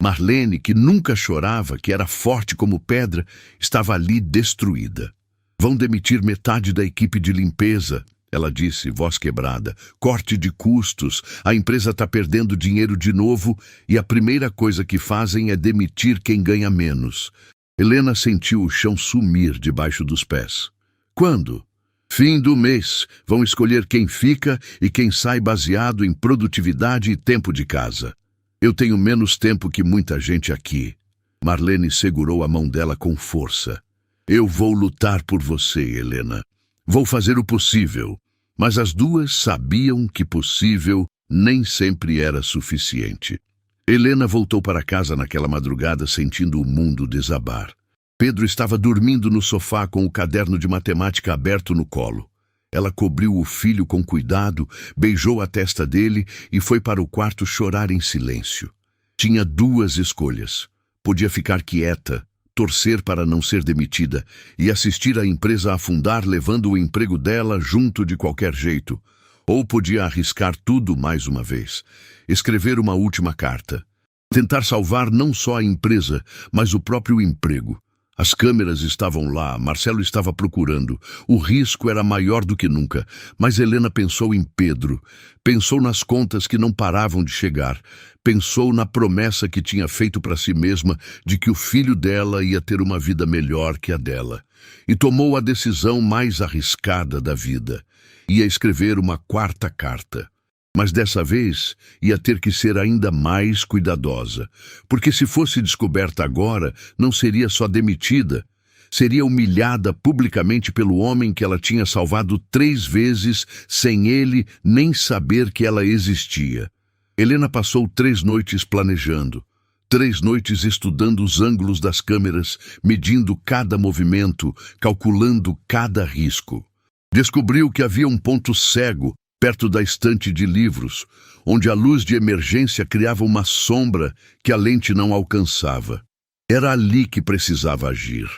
Marlene, que nunca chorava, que era forte como pedra, estava ali destruída. Vão demitir metade da equipe de limpeza, ela disse, voz quebrada. Corte de custos, a empresa está perdendo dinheiro de novo e a primeira coisa que fazem é demitir quem ganha menos. Helena sentiu o chão sumir debaixo dos pés. Quando? Fim do mês. Vão escolher quem fica e quem sai baseado em produtividade e tempo de casa. Eu tenho menos tempo que muita gente aqui. Marlene segurou a mão dela com força. Eu vou lutar por você, Helena. Vou fazer o possível. Mas as duas sabiam que possível nem sempre era suficiente. Helena voltou para casa naquela madrugada sentindo o mundo desabar. Pedro estava dormindo no sofá com o caderno de matemática aberto no colo. Ela cobriu o filho com cuidado, beijou a testa dele e foi para o quarto chorar em silêncio. Tinha duas escolhas. Podia ficar quieta, torcer para não ser demitida e assistir a empresa afundar levando o emprego dela junto de qualquer jeito. Ou podia arriscar tudo mais uma vez. Escrever uma última carta. Tentar salvar não só a empresa, mas o próprio emprego. As câmeras estavam lá, Marcelo estava procurando. O risco era maior do que nunca, mas Helena pensou em Pedro. Pensou nas contas que não paravam de chegar. Pensou na promessa que tinha feito para si mesma de que o filho dela ia ter uma vida melhor que a dela. E tomou a decisão mais arriscada da vida. Ia escrever uma quarta carta. Mas dessa vez ia ter que ser ainda mais cuidadosa, porque se fosse descoberta agora, não seria só demitida, seria humilhada publicamente pelo homem que ela tinha salvado 3 vezes sem ele nem saber que ela existia. Helena passou 3 noites planejando, 3 noites estudando os ângulos das câmeras, medindo cada movimento, calculando cada risco. Descobriu que havia um ponto cego perto da estante de livros, onde a luz de emergência criava uma sombra que a lente não alcançava. Era ali que precisava agir.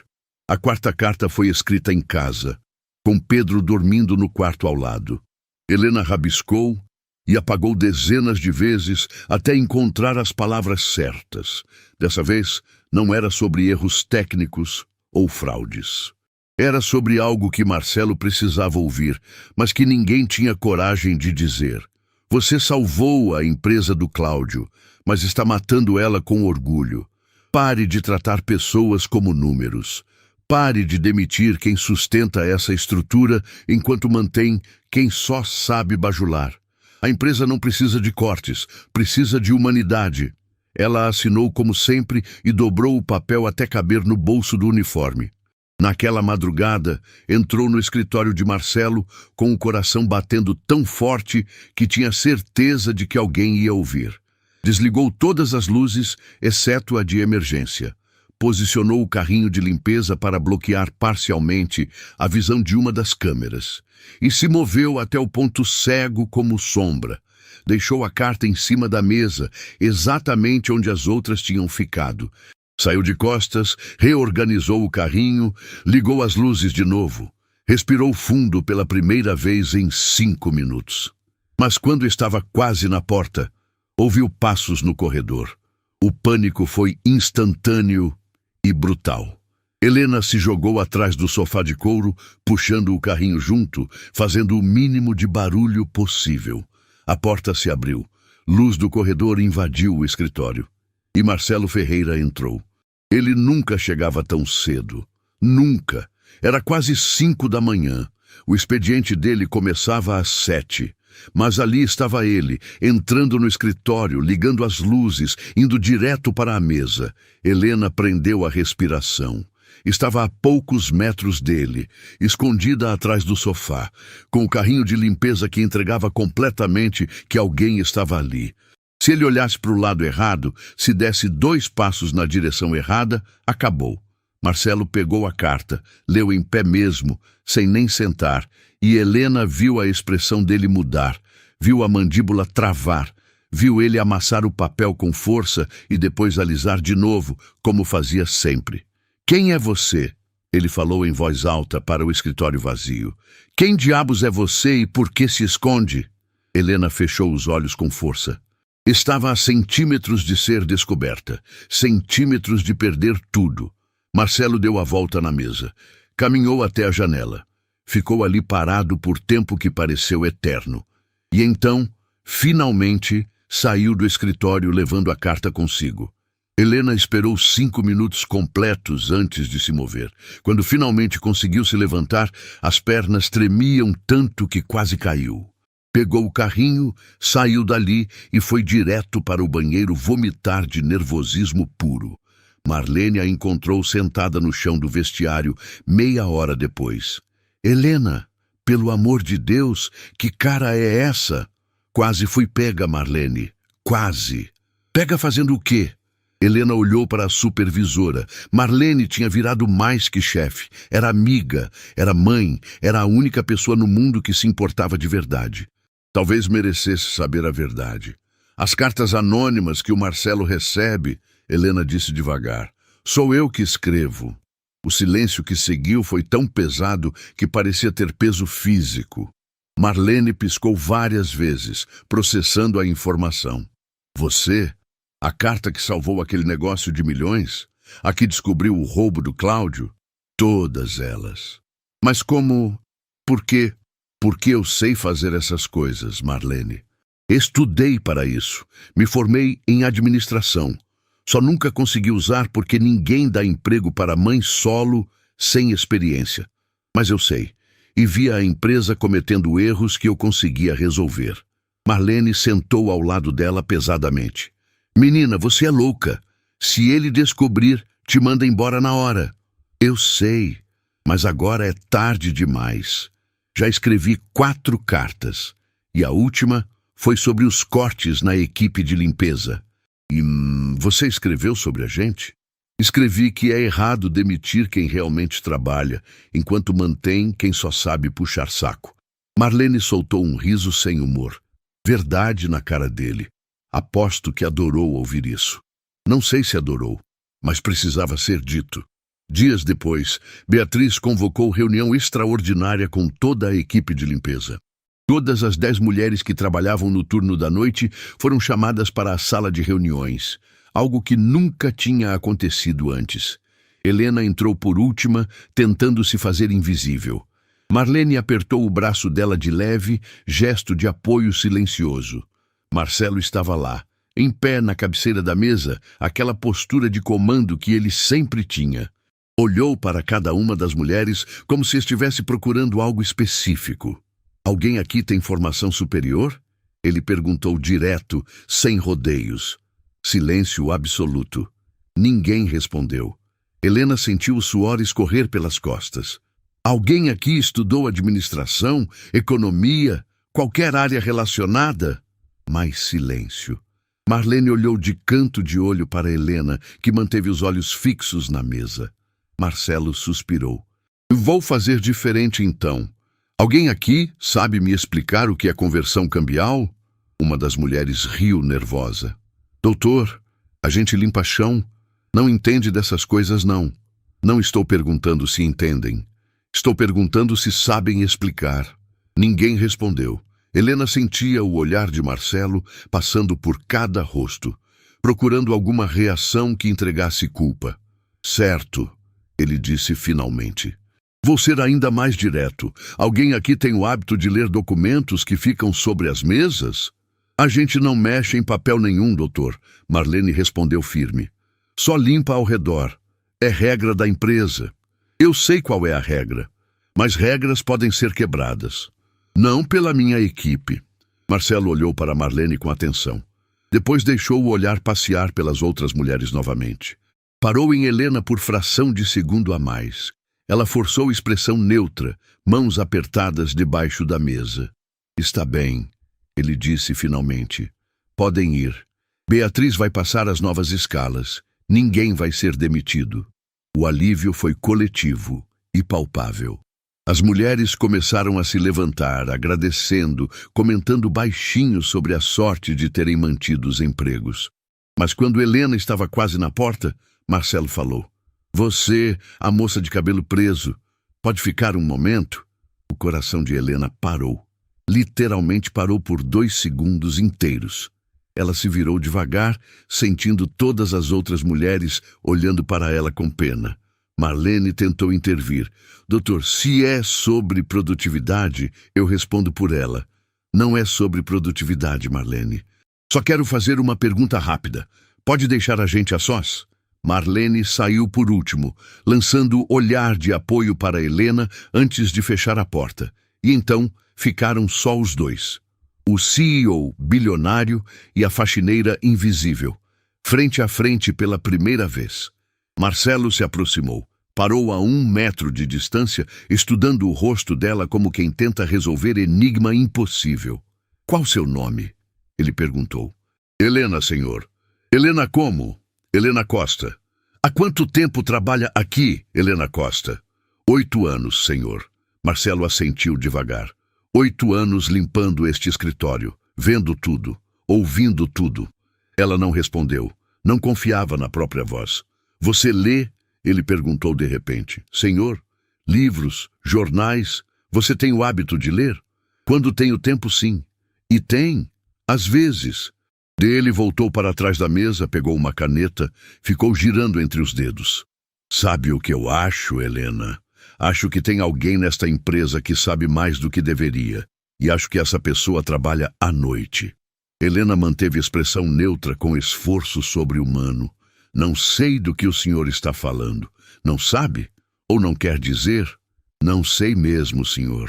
A quarta carta foi escrita em casa, com Pedro dormindo no quarto ao lado. Helena rabiscou e apagou dezenas de vezes até encontrar as palavras certas. Dessa vez, não era sobre erros técnicos ou fraudes. Era sobre algo que Marcelo precisava ouvir, mas que ninguém tinha coragem de dizer. Você salvou a empresa do Cláudio, mas está matando ela com orgulho. Pare de tratar pessoas como números. Pare de demitir quem sustenta essa estrutura enquanto mantém quem só sabe bajular. A empresa não precisa de cortes, precisa de humanidade. Ela assinou como sempre e dobrou o papel até caber no bolso do uniforme. Naquela madrugada, entrou no escritório de Marcelo com o coração batendo tão forte que tinha certeza de que alguém ia ouvir. Desligou todas as luzes, exceto a de emergência. posicionou o carrinho de limpeza para bloquear parcialmente a visão de uma das câmeras e se moveu até o ponto cego como sombra. Deixou a carta em cima da mesa, exatamente onde as outras tinham ficado. Saiu de costas, reorganizou o carrinho, ligou as luzes de novo. Respirou fundo pela primeira vez em 5 minutos. Mas quando estava quase na porta, ouviu passos no corredor. O pânico foi instantâneo e brutal. Helena se jogou atrás do sofá de couro, puxando o carrinho junto, fazendo o mínimo de barulho possível. A porta se abriu. Luz do corredor invadiu o escritório. E Marcelo Ferreira entrou. Ele nunca chegava tão cedo. Nunca. Era quase 5 da manhã. O expediente dele começava às 7. Mas ali estava ele, entrando no escritório, ligando as luzes, indo direto para a mesa. Helena prendeu a respiração. Estava a poucos metros dele, escondida atrás do sofá, com o carrinho de limpeza que entregava completamente que alguém estava ali. Se ele olhasse para o lado errado, se desse 2 passos na direção errada, acabou. Marcelo pegou a carta, leu em pé mesmo, sem nem sentar, e Helena viu a expressão dele mudar, viu a mandíbula travar, viu ele amassar o papel com força e depois alisar de novo, como fazia sempre. "Quem é você?" Ele falou em voz alta para o escritório vazio. "Quem diabos é você e por que se esconde?" Helena fechou os olhos com força. Estava a centímetros de ser descoberta, centímetros de perder tudo. Marcelo deu a volta na mesa, caminhou até a janela. Ficou ali parado por tempo que pareceu eterno. E então, finalmente, saiu do escritório levando a carta consigo. Helena esperou 5 minutos completos antes de se mover. Quando finalmente conseguiu se levantar, as pernas tremiam tanto que quase caiu. Pegou o carrinho, saiu dali e foi direto para o banheiro vomitar de nervosismo puro. Marlene a encontrou sentada no chão do vestiário meia hora depois. "Helena, pelo amor de Deus, que cara é essa?" "Quase fui pega, Marlene. Quase." "Pega fazendo o quê?" Helena olhou para a supervisora. Marlene tinha virado mais que chefe. Era amiga, era mãe, era a única pessoa no mundo que se importava de verdade. Talvez merecesse saber a verdade. "As cartas anônimas que o Marcelo recebe," Helena disse devagar. "Sou eu que escrevo." O silêncio que seguiu foi tão pesado que parecia ter peso físico. Marlene piscou várias vezes, processando a informação. "Você? A carta que salvou aquele negócio de milhões? A que descobriu o roubo do Cláudio?" "Todas elas." "Mas como? Por quê?" "Porque eu sei fazer essas coisas, Marlene. Estudei para isso. Me formei em administração. Só nunca consegui usar porque ninguém dá emprego para mãe solo sem experiência. Mas eu sei. E vi a empresa cometendo erros que eu conseguia resolver." Marlene sentou ao lado dela pesadamente. "Menina, você é louca. Se ele descobrir, te manda embora na hora." "Eu sei, mas agora é tarde demais. Já escrevi 4 cartas. E a última foi sobre os cortes na equipe de limpeza." "E você escreveu sobre a gente?" "Escrevi que é errado demitir quem realmente trabalha, enquanto mantém quem só sabe puxar saco." Marlene soltou um riso sem humor. Verdade na cara dele. Aposto que adorou ouvir isso. Não sei se adorou, mas precisava ser dito. Dias depois, Beatriz convocou reunião extraordinária com toda a equipe de limpeza. Todas as 10 mulheres que trabalhavam no turno da noite foram chamadas para a sala de reuniões, algo que nunca tinha acontecido antes. Helena entrou por última, tentando se fazer invisível. Marlene apertou o braço dela de leve, gesto de apoio silencioso. Marcelo estava lá, em pé na cabeceira da mesa, aquela postura de comando que ele sempre tinha. Olhou para cada uma das mulheres como se estivesse procurando algo específico. "Alguém aqui tem formação superior?" Ele perguntou direto, sem rodeios. Silêncio absoluto. Ninguém respondeu. Helena sentiu o suor escorrer pelas costas. "Alguém aqui estudou administração, economia, qualquer área relacionada?" Mais silêncio. Marlene olhou de canto de olho para Helena, que manteve os olhos fixos na mesa. Marcelo suspirou. Vou fazer diferente então. Alguém aqui sabe me explicar o que é conversão cambial? Uma das mulheres riu nervosa. Doutor, a gente limpa chão. Não entende dessas coisas, não. Não estou perguntando se entendem. Estou perguntando se sabem explicar. Ninguém respondeu. Helena sentia o olhar de Marcelo passando por cada rosto, procurando alguma reação que entregasse culpa. Certo, ele disse finalmente. Vou ser ainda mais direto. Alguém aqui tem o hábito de ler documentos que ficam sobre as mesas? A gente não mexe em papel nenhum, doutor, Marlene respondeu firme. Só limpa ao redor. É regra da empresa. Eu sei qual é a regra, mas regras podem ser quebradas. Não pela minha equipe. Marcelo olhou para Marlene com atenção. Depois deixou o olhar passear pelas outras mulheres novamente. Parou em Helena por fração de segundo a mais. Ela forçou expressão neutra, mãos apertadas debaixo da mesa. Está bem, ele disse finalmente. Podem ir. Beatriz vai passar as novas escalas. Ninguém vai ser demitido. O alívio foi coletivo e palpável. As mulheres começaram a se levantar, agradecendo, comentando baixinho sobre a sorte de terem mantido os empregos. Mas quando Helena estava quase na porta, Marcelo falou. Você, a moça de cabelo preso, pode ficar um momento? O coração de Helena parou. Literalmente parou por 2 segundos inteiros. Ela se virou devagar, sentindo todas as outras mulheres olhando para ela com pena. Marlene tentou intervir. Doutor, se é sobre produtividade, eu respondo por ela. Não é sobre produtividade, Marlene. Só quero fazer uma pergunta rápida. Pode deixar a gente a sós? Marlene saiu por último, lançando olhar de apoio para Helena antes de fechar a porta. E então ficaram só os dois. O CEO bilionário e a faxineira invisível, frente a frente pela primeira vez. Marcelo se aproximou. Parou a 1 metro de distância, estudando o rosto dela como quem tenta resolver enigma impossível. Qual seu nome? Ele perguntou. Helena, senhor. Helena como? Helena Costa. Há quanto tempo trabalha aqui, Helena Costa? 8 anos, senhor. Marcelo assentiu devagar. 8 anos limpando este escritório, vendo tudo, ouvindo tudo. Ela não respondeu. Não confiava na própria voz. Você lê? Ele perguntou de repente. Senhor, livros, jornais, você tem o hábito de ler? Quando tenho tempo, sim. E tem, às vezes. Ele voltou para trás da mesa, pegou uma caneta, ficou girando entre os dedos. Sabe o que eu acho, Helena? Acho que tem alguém nesta empresa que sabe mais do que deveria. E acho que essa pessoa trabalha à noite. Helena manteve expressão neutra com esforço sobre-humano. Não sei do que o senhor está falando. Não sabe? Ou não quer dizer? Não sei mesmo, senhor.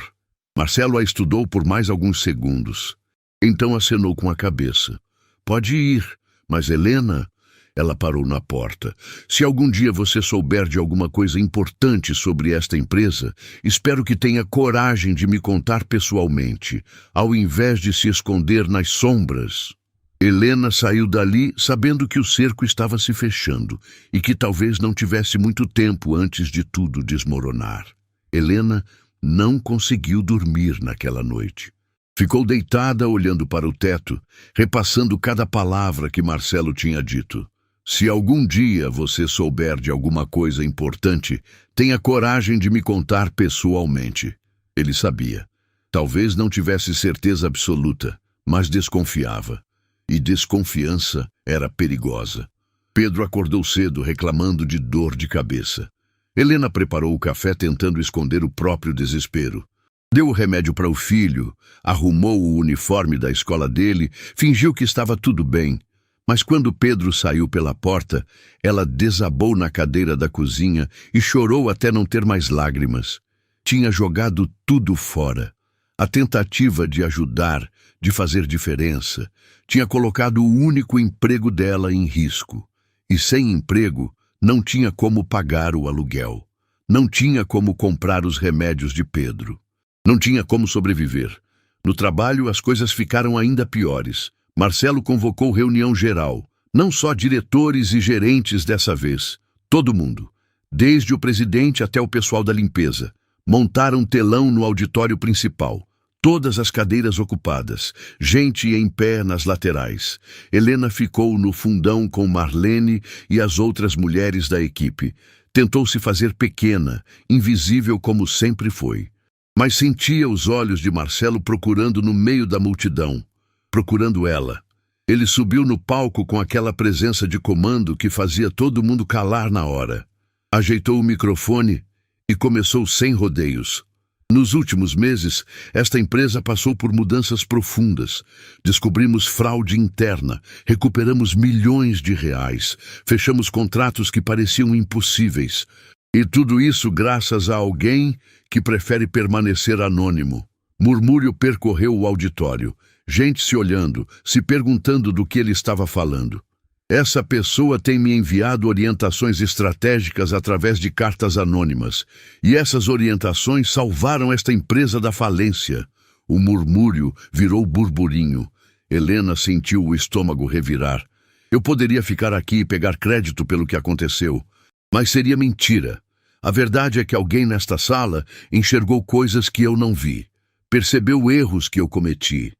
Marcelo a estudou por mais alguns segundos. Então acenou com a cabeça. Pode ir, mas Helena... Ela parou na porta. Se algum dia você souber de alguma coisa importante sobre esta empresa, espero que tenha coragem de me contar pessoalmente, ao invés de se esconder nas sombras. Helena saiu dali sabendo que o cerco estava se fechando e que talvez não tivesse muito tempo antes de tudo desmoronar. Helena não conseguiu dormir naquela noite. Ficou deitada olhando para o teto, repassando cada palavra que Marcelo tinha dito. Se algum dia você souber de alguma coisa importante, tenha coragem de me contar pessoalmente. Ele sabia. Talvez não tivesse certeza absoluta, mas desconfiava. E desconfiança era perigosa. Pedro acordou cedo, reclamando de dor de cabeça. Helena preparou o café tentando esconder o próprio desespero. Deu o remédio para o filho, arrumou o uniforme da escola dele, fingiu que estava tudo bem. Mas quando Pedro saiu pela porta, ela desabou na cadeira da cozinha e chorou até não ter mais lágrimas. Tinha jogado tudo fora. A tentativa de ajudar, de fazer diferença, tinha colocado o único emprego dela em risco. E sem emprego, não tinha como pagar o aluguel. Não tinha como comprar os remédios de Pedro. Não tinha como sobreviver. No trabalho, as coisas ficaram ainda piores. Marcelo convocou reunião geral. Não só diretores e gerentes dessa vez. Todo mundo. Desde o presidente até o pessoal da limpeza. Montaram telão no auditório principal. Todas as cadeiras ocupadas. Gente em pé nas laterais. Helena ficou no fundão com Marlene e as outras mulheres da equipe. Tentou se fazer pequena, invisível como sempre foi. Mas sentia os olhos de Marcelo procurando no meio da multidão. Procurando ela. Ele subiu no palco com aquela presença de comando que fazia todo mundo calar na hora. Ajeitou o microfone e começou sem rodeios. Nos últimos meses, esta empresa passou por mudanças profundas. Descobrimos fraude interna, recuperamos milhões de reais, fechamos contratos que pareciam impossíveis. E tudo isso graças a alguém que prefere permanecer anônimo. Murmúrio percorreu o auditório. Gente se olhando, se perguntando do que ele estava falando. Essa pessoa tem me enviado orientações estratégicas através de cartas anônimas. E essas orientações salvaram esta empresa da falência. O murmúrio virou burburinho. Helena sentiu o estômago revirar. Eu poderia ficar aqui e pegar crédito pelo que aconteceu. Mas seria mentira. A verdade é que alguém nesta sala enxergou coisas que eu não vi. Percebeu erros que eu cometi.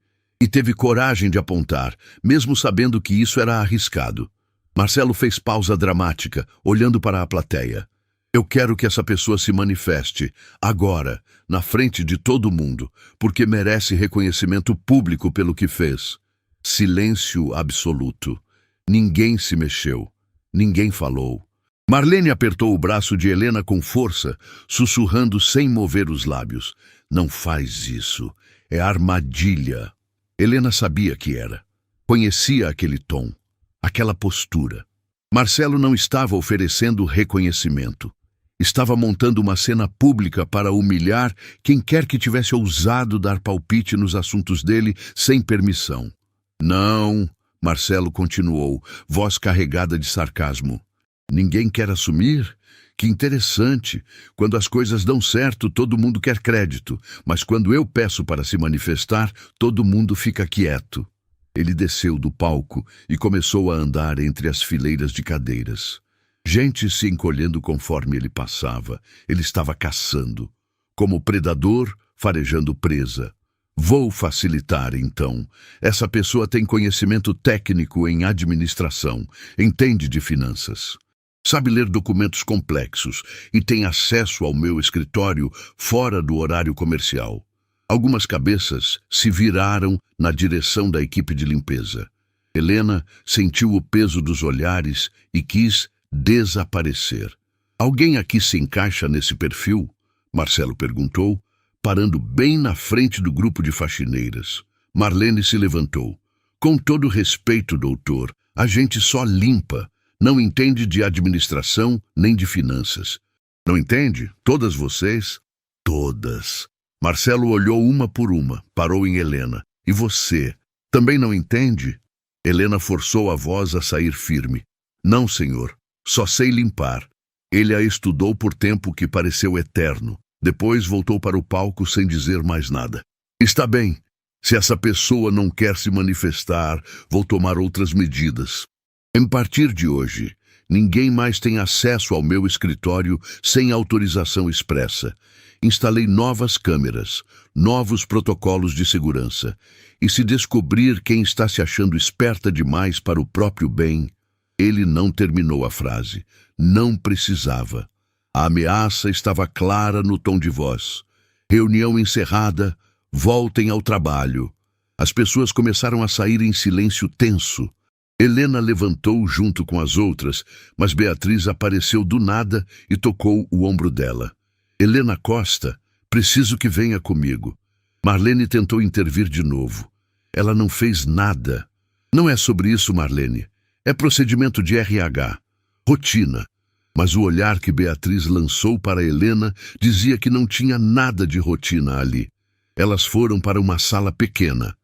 E teve coragem de apontar, mesmo sabendo que isso era arriscado. Marcelo fez pausa dramática, olhando para a plateia. Eu quero que essa pessoa se manifeste, agora, na frente de todo mundo, porque merece reconhecimento público pelo que fez. Silêncio absoluto. Ninguém se mexeu. Ninguém falou. Marlene apertou o braço de Helena com força, sussurrando sem mover os lábios. Não faz isso. É armadilha. Helena sabia que era. Conhecia aquele tom, aquela postura. Marcelo não estava oferecendo reconhecimento. Estava montando uma cena pública para humilhar quem quer que tivesse ousado dar palpite nos assuntos dele sem permissão. Não, Marcelo continuou, voz carregada de sarcasmo. Ninguém quer assumir? Que interessante. Quando as coisas dão certo, todo mundo quer crédito. Mas quando eu peço para se manifestar, todo mundo fica quieto. Ele desceu do palco e começou a andar entre as fileiras de cadeiras. Gente se encolhendo conforme ele passava. Ele estava caçando. Como predador, farejando presa. Vou facilitar, então. Essa pessoa tem conhecimento técnico em administração. Entende de finanças. Sabe ler documentos complexos e tem acesso ao meu escritório fora do horário comercial. Algumas cabeças se viraram na direção da equipe de limpeza. Helena sentiu o peso dos olhares e quis desaparecer. Alguém aqui se encaixa nesse perfil? Marcelo perguntou, parando bem na frente do grupo de faxineiras. Marlene se levantou. Com todo respeito, doutor, a gente só limpa. Não entende de administração nem de finanças. Não entende? Todas vocês? Todas. Marcelo olhou uma por uma, parou em Helena. E você? Também não entende? Helena forçou a voz a sair firme. Não, senhor. Só sei limpar. Ele a estudou por tempo que pareceu eterno. Depois voltou para o palco sem dizer mais nada. Está bem. Se essa pessoa não quer se manifestar, vou tomar outras medidas. A partir de hoje, ninguém mais tem acesso ao meu escritório sem autorização expressa. Instalei novas câmeras, novos protocolos de segurança. E se descobrir quem está se achando esperta demais para o próprio bem... Ele não terminou a frase. Não precisava. A ameaça estava clara no tom de voz. Reunião encerrada, voltem ao trabalho. As pessoas começaram a sair em silêncio tenso. Helena levantou junto com as outras, mas Beatriz apareceu do nada e tocou o ombro dela. Helena Costa, preciso que venha comigo. Marlene tentou intervir de novo. Ela não fez nada. Não é sobre isso, Marlene. É procedimento de RH. Rotina. Mas o olhar que Beatriz lançou para Helena dizia que não tinha nada de rotina ali. Elas foram para uma sala pequena.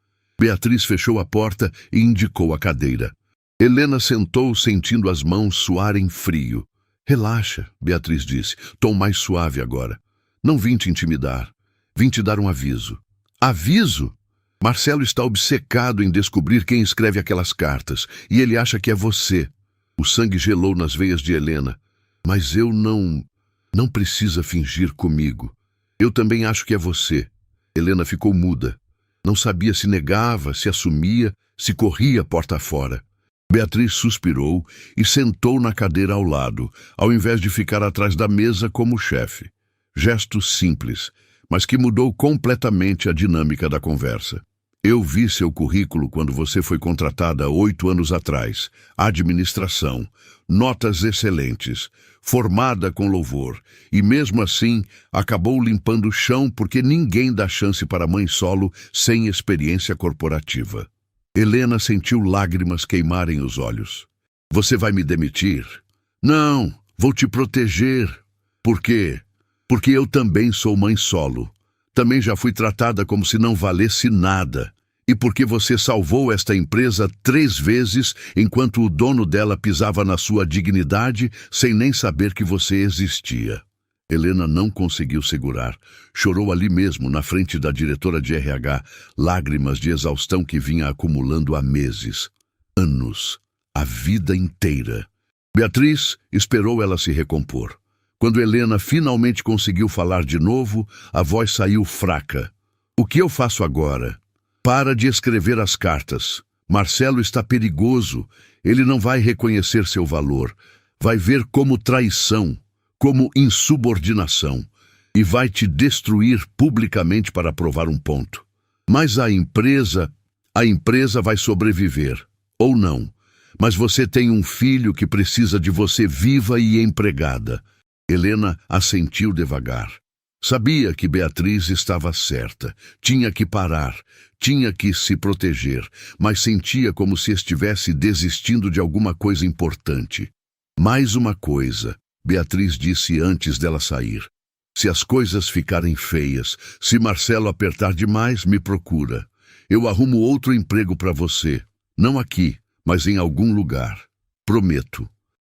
Beatriz fechou a porta e indicou a cadeira. Helena sentou sentindo as mãos suarem frio. Relaxa, Beatriz disse, tom mais suave agora. Não vim te intimidar. Vim te dar um aviso. Aviso? Marcelo está obcecado em descobrir quem escreve aquelas cartas, e ele acha que é você. O sangue gelou nas veias de Helena. Mas eu não precisa fingir comigo. Eu também acho que é você. Helena ficou muda. Não sabia se negava, se assumia, se corria porta fora. Beatriz suspirou e sentou na cadeira ao lado, ao invés de ficar atrás da mesa como chefe. Gesto simples, mas que mudou completamente a dinâmica da conversa. Eu vi seu currículo quando você foi contratada 8 anos atrás. Administração, notas excelentes, formada com louvor. E mesmo assim, acabou limpando o chão porque ninguém dá chance para mãe solo sem experiência corporativa. Helena sentiu lágrimas queimarem os olhos. Você vai me demitir? Não, vou te proteger. Por quê? Porque eu também sou mãe solo. Também já fui tratada como se não valesse nada. E porque você salvou esta empresa 3 vezes enquanto o dono dela pisava na sua dignidade sem nem saber que você existia. Helena não conseguiu segurar. Chorou ali mesmo, na frente da diretora de RH, lágrimas de exaustão que vinha acumulando há meses. Anos. A vida inteira. Beatriz esperou ela se recompor. Quando Helena finalmente conseguiu falar de novo, a voz saiu fraca. O que eu faço agora? Para de escrever as cartas. Marcelo está perigoso. Ele não vai reconhecer seu valor. Vai ver como traição, como insubordinação. E vai te destruir publicamente para provar um ponto. Mas a empresa vai sobreviver. Ou não. Mas você tem um filho que precisa de você viva e empregada. Helena assentiu devagar. Sabia que Beatriz estava certa. Tinha que parar. Tinha que se proteger. Mas sentia como se estivesse desistindo de alguma coisa importante. Mais uma coisa, Beatriz disse antes dela sair. Se as coisas ficarem feias, se Marcelo apertar demais, me procura. Eu arrumo outro emprego para você. Não aqui, mas em algum lugar. Prometo.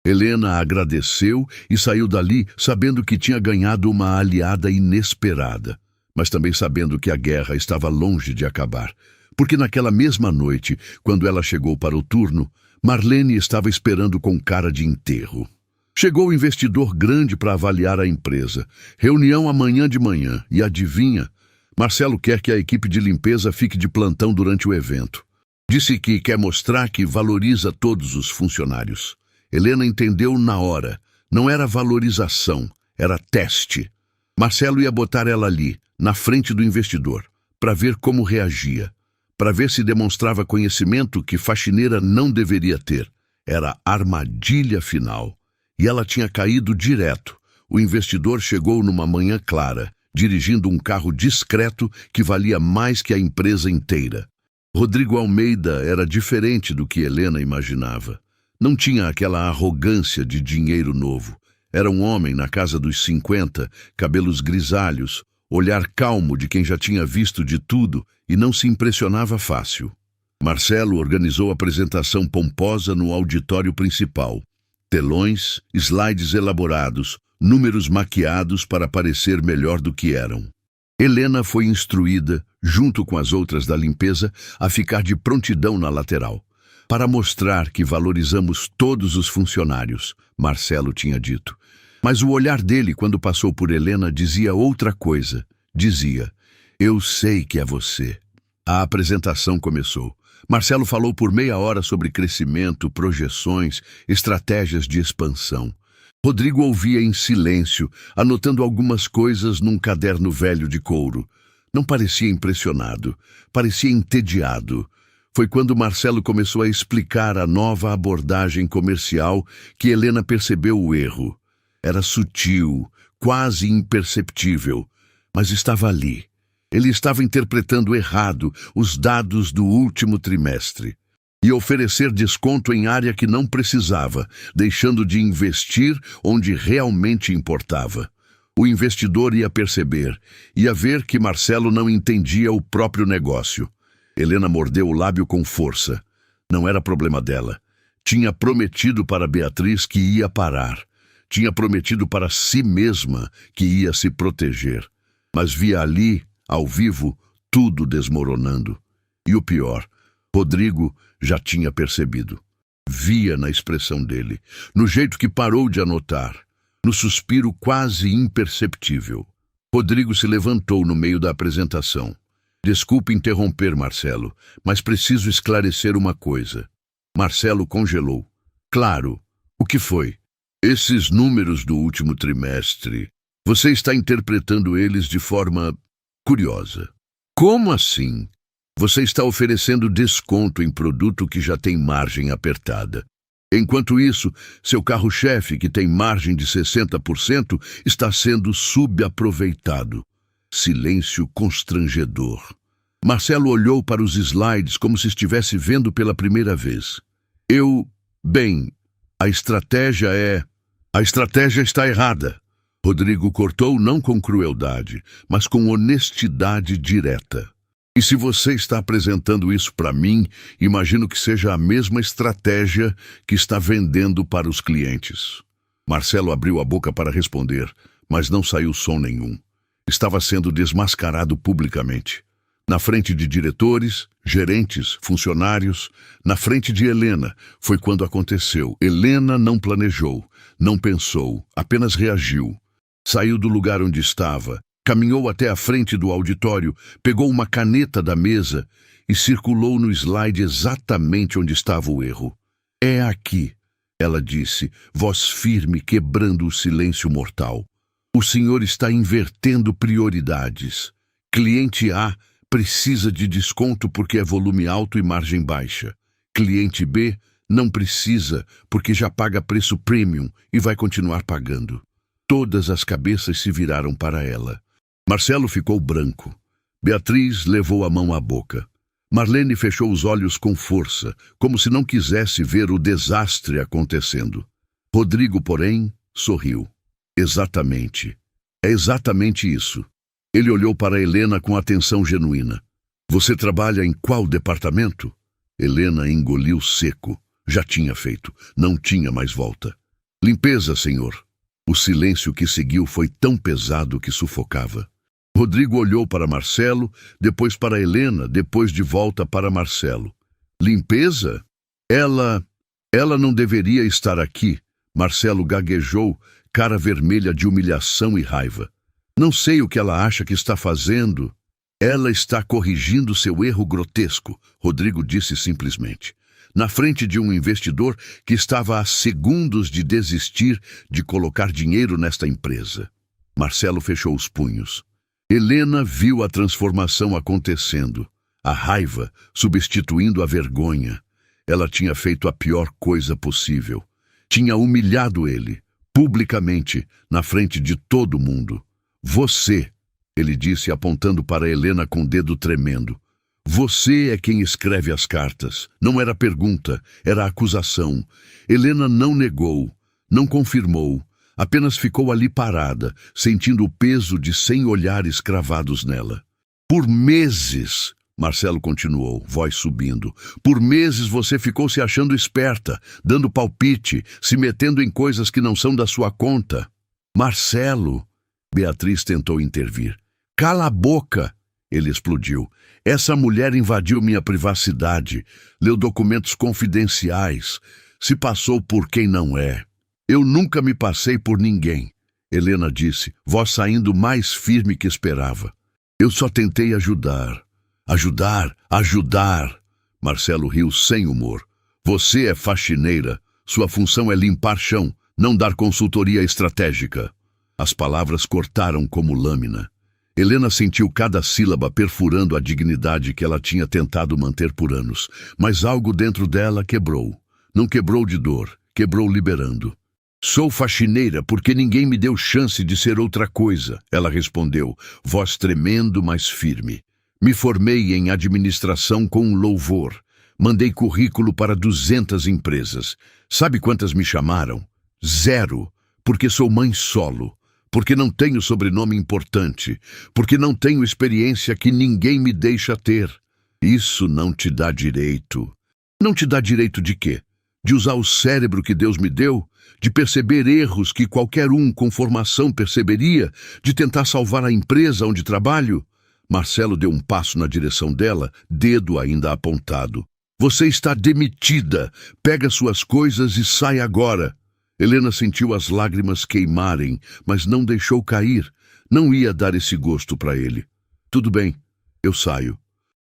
Helena agradeceu e saiu dali sabendo que tinha ganhado uma aliada inesperada, mas também sabendo que a guerra estava longe de acabar, porque naquela mesma noite, quando ela chegou para o turno, Marlene estava esperando com cara de enterro. Chegou o investidor grande para avaliar a empresa. Reunião amanhã de manhã, e adivinha? Marcelo quer que a equipe de limpeza fique de plantão durante o evento. Disse que quer mostrar que valoriza todos os funcionários. Helena entendeu na hora. Não era valorização, era teste. Marcelo ia botar ela ali, na frente do investidor, para ver como reagia, para ver se demonstrava conhecimento que faxineira não deveria ter. Era armadilha final. E ela tinha caído direto. O investidor chegou numa manhã clara, dirigindo um carro discreto que valia mais que a empresa inteira. Rodrigo Almeida era diferente do que Helena imaginava. Não tinha aquela arrogância de dinheiro novo. Era um homem na casa dos 50, cabelos grisalhos, olhar calmo de quem já tinha visto de tudo e não se impressionava fácil. Marcelo organizou a apresentação pomposa no auditório principal. Telões, slides elaborados, números maquiados para parecer melhor do que eram. Helena foi instruída, junto com as outras da limpeza, a ficar de prontidão na lateral. Para mostrar que valorizamos todos os funcionários, Marcelo tinha dito. Mas o olhar dele, quando passou por Helena, dizia outra coisa. Dizia, eu sei que é você. A apresentação começou. Marcelo falou por meia hora sobre crescimento, projeções, estratégias de expansão. Rodrigo ouvia em silêncio, anotando algumas coisas num caderno velho de couro. Não parecia impressionado, parecia entediado. Foi quando Marcelo começou a explicar a nova abordagem comercial que Helena percebeu o erro. Era sutil, quase imperceptível, mas estava ali. Ele estava interpretando errado os dados do último trimestre. E oferecer desconto em área que não precisava, deixando de investir onde realmente importava. O investidor ia perceber, ia ver que Marcelo não entendia o próprio negócio. Helena mordeu o lábio com força. Não era problema dela. Tinha prometido para Beatriz que ia parar. Tinha prometido para si mesma que ia se proteger. Mas via ali, ao vivo, tudo desmoronando. E o pior, Rodrigo já tinha percebido. Via na expressão dele, no jeito que parou de anotar, no suspiro quase imperceptível. Rodrigo se levantou no meio da apresentação. Desculpe interromper, Marcelo, mas preciso esclarecer uma coisa. Marcelo congelou. Claro. O que foi? Esses números do último trimestre, você está interpretando eles de forma curiosa. Como assim? Você está oferecendo desconto em produto que já tem margem apertada. Enquanto isso, seu carro-chefe, que tem margem de 60%, está sendo subaproveitado. Silêncio constrangedor. Marcelo olhou para os slides como se estivesse vendo pela primeira vez. Bem, a estratégia está errada. Rodrigo cortou não com crueldade, mas com honestidade direta. E se você está apresentando isso para mim, imagino que seja a mesma estratégia que está vendendo para os clientes. Marcelo abriu a boca para responder, mas não saiu som nenhum. Estava sendo desmascarado publicamente. Na frente de diretores, gerentes, funcionários, na frente de Helena, foi quando aconteceu. Helena não planejou, não pensou, apenas reagiu. Saiu do lugar onde estava, caminhou até a frente do auditório, pegou uma caneta da mesa e circulou no slide exatamente onde estava o erro. É aqui, ela disse, voz firme quebrando o silêncio mortal. O senhor está invertendo prioridades. Cliente A precisa de desconto porque é volume alto e margem baixa. Cliente B não precisa porque já paga preço premium e vai continuar pagando. Todas as cabeças se viraram para ela. Marcelo ficou branco. Beatriz levou a mão à boca. Marlene fechou os olhos com força, como se não quisesse ver o desastre acontecendo. Rodrigo, porém, sorriu. Exatamente. É exatamente isso. Ele olhou para Helena com atenção genuína. Você trabalha em qual departamento? Helena engoliu seco. Já tinha feito. Não tinha mais volta. Limpeza, senhor. O silêncio que seguiu foi tão pesado que sufocava. Rodrigo olhou para Marcelo, depois para Helena, depois de volta para Marcelo. Limpeza? Ela não deveria estar aqui. Marcelo gaguejou, cara vermelha de humilhação e raiva. Não sei o que ela acha que está fazendo. Ela está corrigindo seu erro grotesco, Rodrigo disse simplesmente. Na frente de um investidor que estava a segundos de desistir de colocar dinheiro nesta empresa. Marcelo fechou os punhos. Helena viu a transformação acontecendo, a raiva substituindo a vergonha. Ela tinha feito a pior coisa possível. Tinha humilhado ele, publicamente, na frente de todo mundo. Você, ele disse apontando para Helena com o dedo tremendo. Você é quem escreve as cartas. Não era pergunta, era acusação. Helena não negou, não confirmou, apenas ficou ali parada, sentindo o peso de 100 olhares cravados nela. Por meses, Marcelo continuou, voz subindo, por meses você ficou se achando esperta, dando palpite, se metendo em coisas que não são da sua conta. Marcelo, Beatriz tentou intervir. Cala a boca! Ele explodiu. Essa mulher invadiu minha privacidade, leu documentos confidenciais, se passou por quem não é. Eu nunca me passei por ninguém, Helena disse, voz saindo mais firme que esperava. Eu só tentei ajudar. Ajudar. Marcelo riu sem humor. Você é faxineira. Sua função é limpar chão, não dar consultoria estratégica. As palavras cortaram como lâmina. Helena sentiu cada sílaba perfurando a dignidade que ela tinha tentado manter por anos, mas algo dentro dela quebrou. Não quebrou de dor, quebrou liberando. Sou faxineira porque ninguém me deu chance de ser outra coisa, ela respondeu, voz tremendo, mas firme. Me formei em administração com louvor. Mandei currículo para 200 empresas. Sabe quantas me chamaram? 0, porque sou mãe solo. Porque não tenho sobrenome importante, porque não tenho experiência que ninguém me deixa ter. Isso não te dá direito. Não te dá direito de quê? De usar o cérebro que Deus me deu? De perceber erros que qualquer um com formação perceberia? De tentar salvar a empresa onde trabalho? Marcelo deu um passo na direção dela, dedo ainda apontado. Você está demitida. Pega suas coisas e sai agora. Helena sentiu as lágrimas queimarem, mas não deixou cair. Não ia dar esse gosto para ele. Tudo bem, eu saio.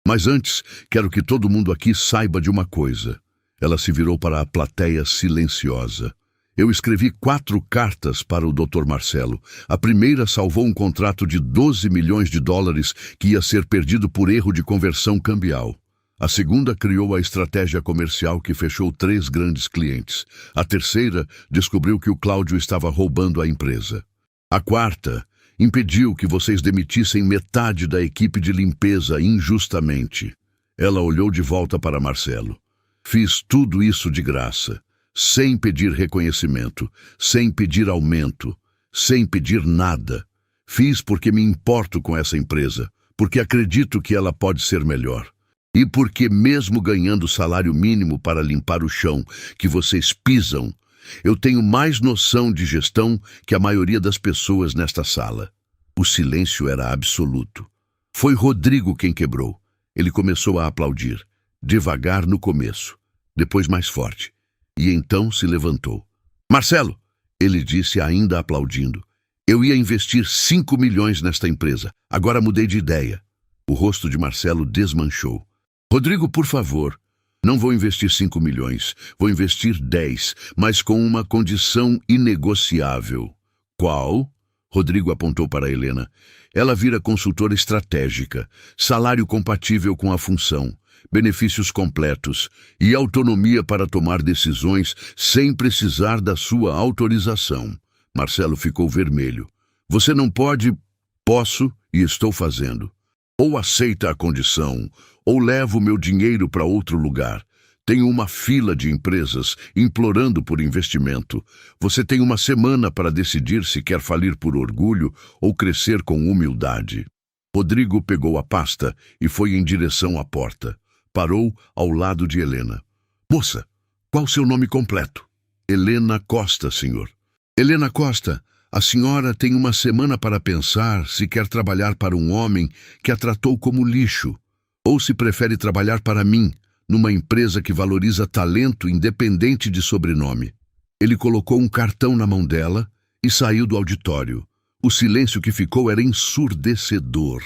Mas antes, quero que todo mundo aqui saiba de uma coisa. Ela se virou para a plateia silenciosa. Eu escrevi 4 cartas para o Dr. Marcelo. A primeira salvou um contrato de 12 milhões de dólares que ia ser perdido por erro de conversão cambial. A segunda criou a estratégia comercial que fechou 3 grandes clientes. A terceira descobriu que o Cláudio estava roubando a empresa. A quarta impediu que vocês demitissem metade da equipe de limpeza injustamente. Ela olhou de volta para Marcelo. Fiz tudo isso de graça, sem pedir reconhecimento, sem pedir aumento, sem pedir nada. Fiz porque me importo com essa empresa, porque acredito que ela pode ser melhor. E porque mesmo ganhando salário mínimo para limpar o chão que vocês pisam, eu tenho mais noção de gestão que a maioria das pessoas nesta sala. O silêncio era absoluto. Foi Rodrigo quem quebrou. Ele começou a aplaudir, devagar no começo, depois mais forte. E então se levantou. Marcelo, ele disse ainda aplaudindo, eu ia investir 5 milhões nesta empresa. Agora mudei de ideia. O rosto de Marcelo desmanchou. Rodrigo, por favor, não vou investir 5 milhões, vou investir 10, mas com uma condição inegociável. Qual? Rodrigo apontou para Helena. Ela vira consultora estratégica, salário compatível com a função, benefícios completos e autonomia para tomar decisões sem precisar da sua autorização. Marcelo ficou vermelho. Você não pode... Posso e estou fazendo. Ou aceita a condição, ou levo meu dinheiro para outro lugar. Tenho uma fila de empresas implorando por investimento. Você tem uma semana para decidir se quer falir por orgulho ou crescer com humildade. Rodrigo pegou a pasta e foi em direção à porta. Parou ao lado de Helena. Moça, qual seu nome completo? Helena Costa, senhor. Helena Costa, a senhora tem uma semana para pensar se quer trabalhar para um homem que a tratou como lixo, ou se prefere trabalhar para mim, numa empresa que valoriza talento independente de sobrenome. Ele colocou um cartão na mão dela e saiu do auditório. O silêncio que ficou era ensurdecedor.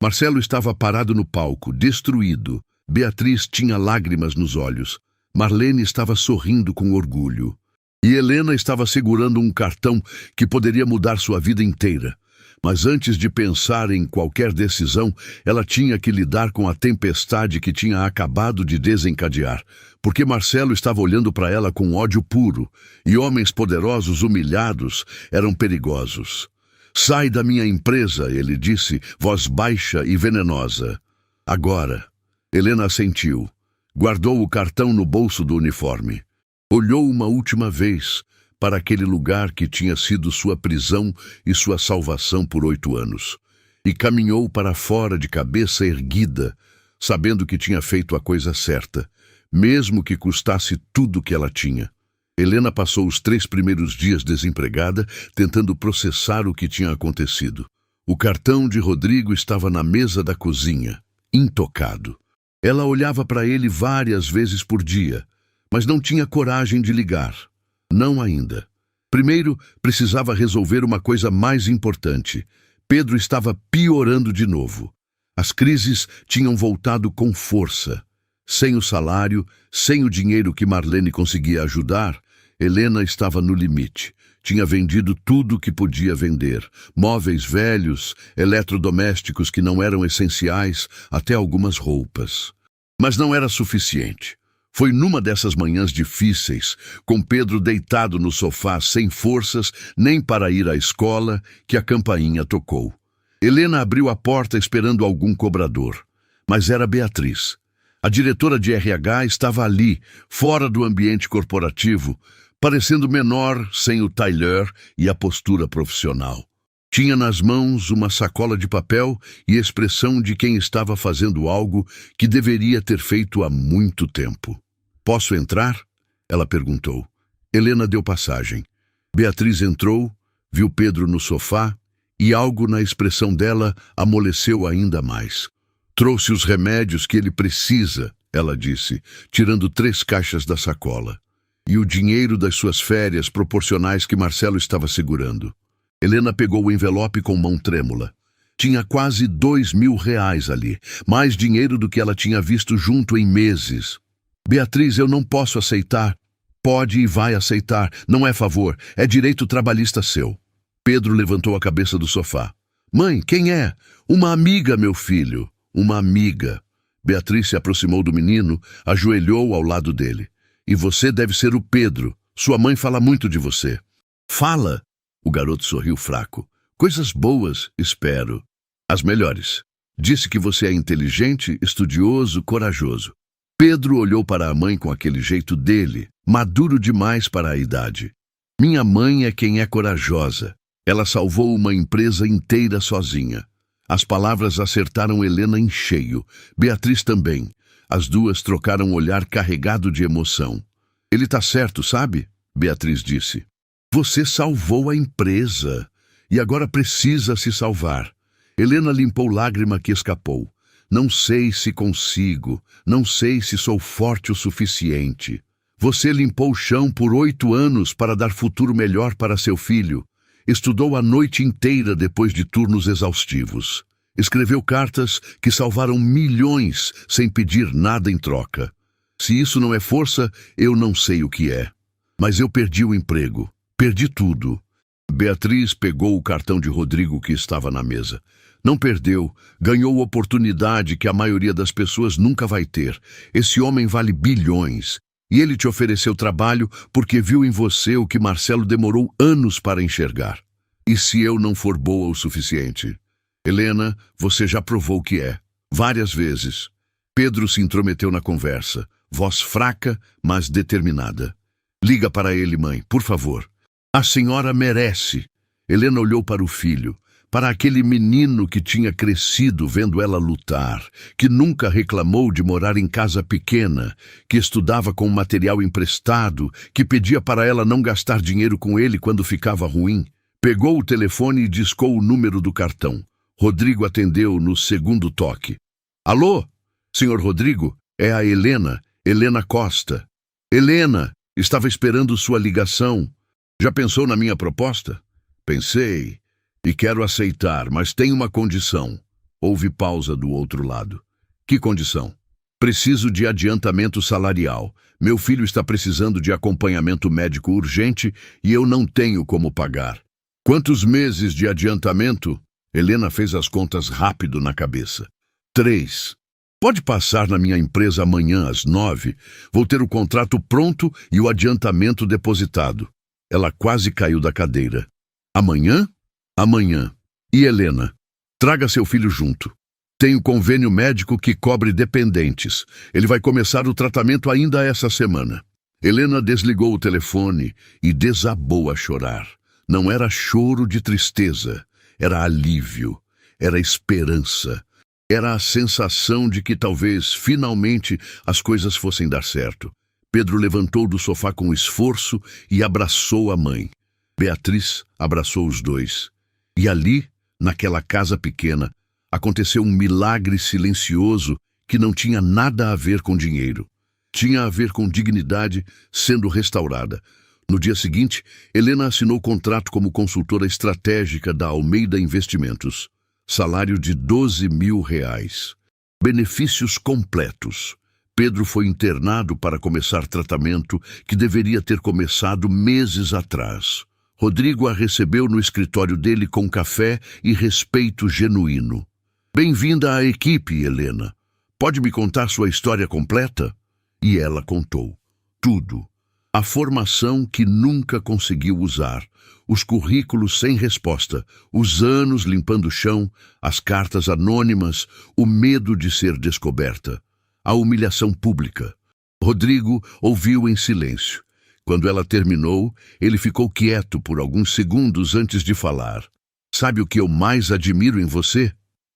Marcelo estava parado no palco, destruído. Beatriz tinha lágrimas nos olhos. Marlene estava sorrindo com orgulho. E Helena estava segurando um cartão que poderia mudar sua vida inteira. Mas antes de pensar em qualquer decisão, ela tinha que lidar com a tempestade que tinha acabado de desencadear, porque Marcelo estava olhando para ela com ódio puro, e homens poderosos humilhados eram perigosos. Sai da minha empresa, ele disse, voz baixa e venenosa. Agora. Helena assentiu. Guardou o cartão no bolso do uniforme. Olhou uma última vez para aquele lugar que tinha sido sua prisão e sua salvação por 8 anos. E caminhou para fora de cabeça erguida, sabendo que tinha feito a coisa certa, mesmo que custasse tudo que ela tinha. Helena passou os 3 primeiros dias desempregada, tentando processar o que tinha acontecido. O cartão de Rodrigo estava na mesa da cozinha, intocado. Ela olhava para ele várias vezes por dia, mas não tinha coragem de ligar. Não ainda. Primeiro, precisava resolver uma coisa mais importante. Pedro estava piorando de novo. As crises tinham voltado com força. Sem o salário, sem o dinheiro que Marlene conseguia ajudar, Helena estava no limite. Tinha vendido tudo que podia vender. Móveis velhos, eletrodomésticos que não eram essenciais, até algumas roupas. Mas não era suficiente. Foi numa dessas manhãs difíceis, com Pedro deitado no sofá sem forças nem para ir à escola, que a campainha tocou. Helena abriu a porta esperando algum cobrador. Mas era Beatriz. A diretora de RH estava ali, fora do ambiente corporativo, parecendo menor sem o tailleur e a postura profissional. Tinha nas mãos uma sacola de papel e expressão de quem estava fazendo algo que deveria ter feito há muito tempo. Posso entrar? Ela perguntou. Helena deu passagem. Beatriz entrou, viu Pedro no sofá e algo na expressão dela amoleceu ainda mais. Trouxe os remédios que ele precisa, ela disse, tirando 3 caixas da sacola. E o dinheiro das suas férias proporcionais que Marcelo estava segurando. Helena pegou o envelope com mão trêmula. Tinha quase R$2.000 ali, mais dinheiro do que ela tinha visto junto em meses. Beatriz, eu não posso aceitar. Pode e vai aceitar, não é favor, é direito trabalhista seu. Pedro levantou a cabeça do sofá. Mãe, quem é? Uma amiga, meu filho. Uma amiga. Beatriz se aproximou do menino, ajoelhou ao lado dele. E você deve ser o Pedro. Sua mãe fala muito de você. Fala. O garoto sorriu fraco. Coisas boas, espero. As melhores. Disse que você é inteligente, estudioso, corajoso. Pedro olhou para a mãe com aquele jeito dele, maduro demais para a idade. Minha mãe é quem é corajosa. Ela salvou uma empresa inteira sozinha. As palavras acertaram Helena em cheio. Beatriz também. As duas trocaram um olhar carregado de emoção. Ele tá certo, sabe? Beatriz disse. Você salvou a empresa. E agora precisa se salvar. Helena limpou lágrima que escapou. Não sei se consigo. Não sei se sou forte o suficiente. Você limpou o chão por 8 anos para dar futuro melhor para seu filho. Estudou a noite inteira depois de turnos exaustivos. Escreveu cartas que salvaram milhões sem pedir nada em troca. Se isso não é força, eu não sei o que é. Mas eu perdi o emprego. Perdi tudo. Beatriz pegou o cartão de Rodrigo que estava na mesa. Não perdeu. Ganhou oportunidade que a maioria das pessoas nunca vai ter. Esse homem vale bilhões. E ele te ofereceu trabalho porque viu em você o que Marcelo demorou anos para enxergar. E se eu não for boa o suficiente? Helena, você já provou que é. Várias vezes. Pedro se intrometeu na conversa. Voz fraca, mas determinada. Liga para ele, mãe, por favor. A senhora merece. Helena olhou para o filho. Para aquele menino que tinha crescido vendo ela lutar, que nunca reclamou de morar em casa pequena, que estudava com material emprestado, que pedia para ela não gastar dinheiro com ele quando ficava ruim. Pegou o telefone e discou o número do cartão. Rodrigo atendeu no segundo toque. Alô? Senhor Rodrigo? É a Helena, Helena Costa. Helena, estava esperando sua ligação. Já pensou na minha proposta? Pensei. E quero aceitar, mas tem uma condição. Houve pausa do outro lado. Que condição? Preciso de adiantamento salarial. Meu filho está precisando de acompanhamento médico urgente e eu não tenho como pagar. Quantos meses de adiantamento? Helena fez as contas rápido na cabeça. 3. Pode passar na minha empresa amanhã às 9. Vou ter o contrato pronto e o adiantamento depositado. Ela quase caiu da cadeira. Amanhã? Amanhã. E Helena? Traga seu filho junto. Tenho convênio médico que cobre dependentes. Ele vai começar o tratamento ainda essa semana. Helena desligou o telefone e desabou a chorar. Não era choro de tristeza, era alívio, era esperança. Era a sensação de que talvez, finalmente, as coisas fossem dar certo. Pedro levantou do sofá com esforço e abraçou a mãe. Beatriz abraçou os dois. E ali, naquela casa pequena, aconteceu um milagre silencioso que não tinha nada a ver com dinheiro. Tinha a ver com dignidade sendo restaurada. No dia seguinte, Helena assinou contrato como consultora estratégica da Almeida Investimentos. Salário de R$12.000. Benefícios completos. Pedro foi internado para começar tratamento que deveria ter começado meses atrás. Rodrigo a recebeu no escritório dele com café e respeito genuíno. Bem-vinda à equipe, Helena. Pode me contar sua história completa? E ela contou. Tudo. A formação que nunca conseguiu usar, os currículos sem resposta, os anos limpando o chão, as cartas anônimas, o medo de ser descoberta, a humilhação pública. Rodrigo ouviu em silêncio. Quando ela terminou, ele ficou quieto por alguns segundos antes de falar. Sabe o que eu mais admiro em você?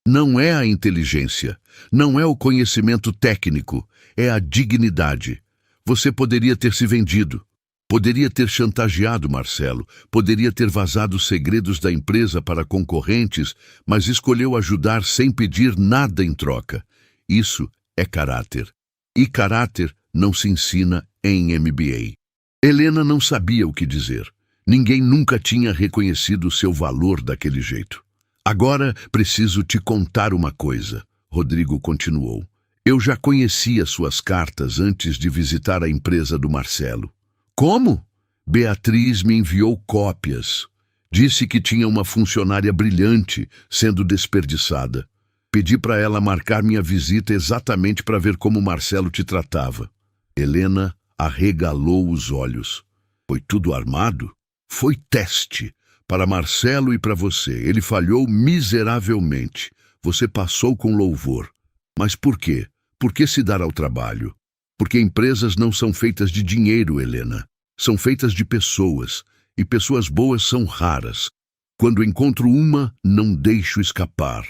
Não é a inteligência, não é o conhecimento técnico, é a dignidade. Você poderia ter se vendido. Poderia ter chantageado Marcelo, poderia ter vazado os segredos da empresa para concorrentes, mas escolheu ajudar sem pedir nada em troca. Isso é caráter. E caráter não se ensina em MBA. Helena não sabia o que dizer. Ninguém nunca tinha reconhecido seu valor daquele jeito. Agora preciso te contar uma coisa, Rodrigo continuou. Eu já conhecia suas cartas antes de visitar a empresa do Marcelo. Como? Beatriz me enviou cópias. Disse que tinha uma funcionária brilhante sendo desperdiçada. Pedi para ela marcar minha visita exatamente para ver como Marcelo te tratava. Helena arregalou os olhos. Foi tudo armado? Foi teste. Para Marcelo e para você. Ele falhou miseravelmente. Você passou com louvor. Mas por quê? Por que se dar ao trabalho? Porque empresas não são feitas de dinheiro, Helena. São feitas de pessoas. E pessoas boas são raras. Quando encontro uma, não deixo escapar.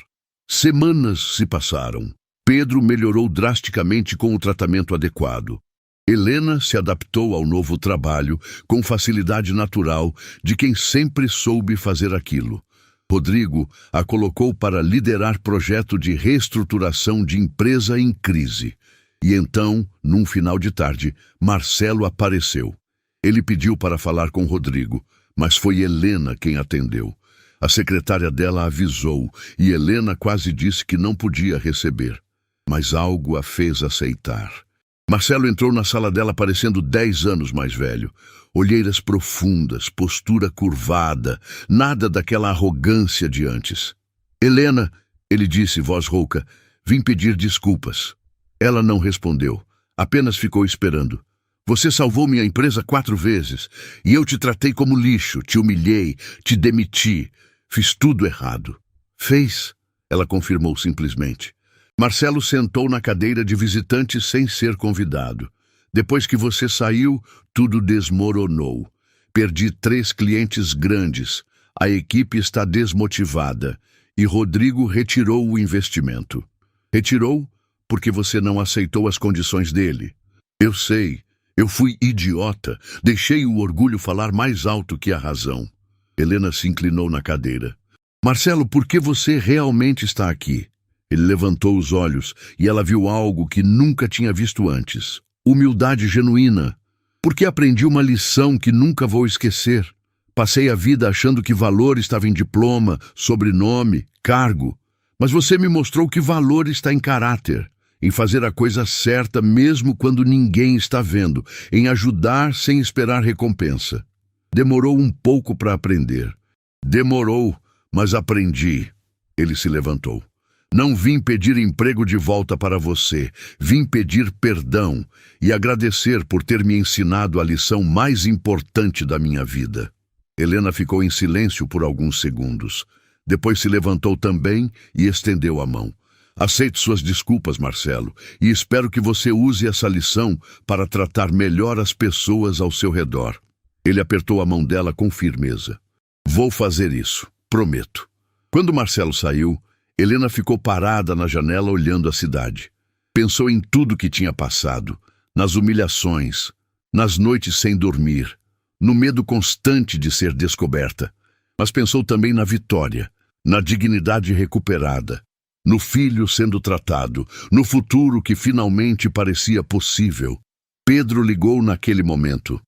Semanas se passaram. Pedro melhorou drasticamente com o tratamento adequado. Helena se adaptou ao novo trabalho com facilidade natural de quem sempre soube fazer aquilo. Rodrigo a colocou para liderar projeto de reestruturação de empresa em crise. E então, num final de tarde, Marcelo apareceu. Ele pediu para falar com Rodrigo, mas foi Helena quem atendeu. A secretária dela avisou e Helena quase disse que não podia receber. Mas algo a fez aceitar. Marcelo entrou na sala dela parecendo 10 anos mais velho. Olheiras profundas, postura curvada, nada daquela arrogância de antes. Helena, ele disse, voz rouca, vim pedir desculpas. Ela não respondeu, apenas ficou esperando. Você salvou minha empresa 4 vezes, e eu te tratei como lixo, te humilhei, te demiti. Fiz tudo errado. Fez, ela confirmou simplesmente. Marcelo sentou na cadeira de visitante sem ser convidado. Depois que você saiu, tudo desmoronou. Perdi 3 clientes grandes. A equipe está desmotivada. E Rodrigo retirou o investimento. Retirou porque você não aceitou as condições dele. Eu sei. Eu fui idiota. Deixei o orgulho falar mais alto que a razão. Helena se inclinou na cadeira. Marcelo, por que você realmente está aqui? Ele levantou os olhos e ela viu algo que nunca tinha visto antes. Humildade genuína. Porque aprendi uma lição que nunca vou esquecer. Passei a vida achando que valor estava em diploma, sobrenome, cargo. Mas você me mostrou que valor está em caráter, em fazer a coisa certa mesmo quando ninguém está vendo, em ajudar sem esperar recompensa. Demorou um pouco para aprender. Demorou, mas aprendi. Ele se levantou. Não vim pedir emprego de volta para você, vim pedir perdão e agradecer por ter me ensinado a lição mais importante da minha vida. Helena ficou em silêncio por alguns segundos. Depois se levantou também e estendeu a mão. Aceito suas desculpas, Marcelo, e espero que você use essa lição para tratar melhor as pessoas ao seu redor. Ele apertou a mão dela com firmeza. Vou fazer isso, prometo. Quando Marcelo saiu, Helena ficou parada na janela olhando a cidade. Pensou em tudo que tinha passado, nas humilhações, nas noites sem dormir, no medo constante de ser descoberta. Mas pensou também na vitória, na dignidade recuperada, no filho sendo tratado, no futuro que finalmente parecia possível. Pedro ligou naquele momento.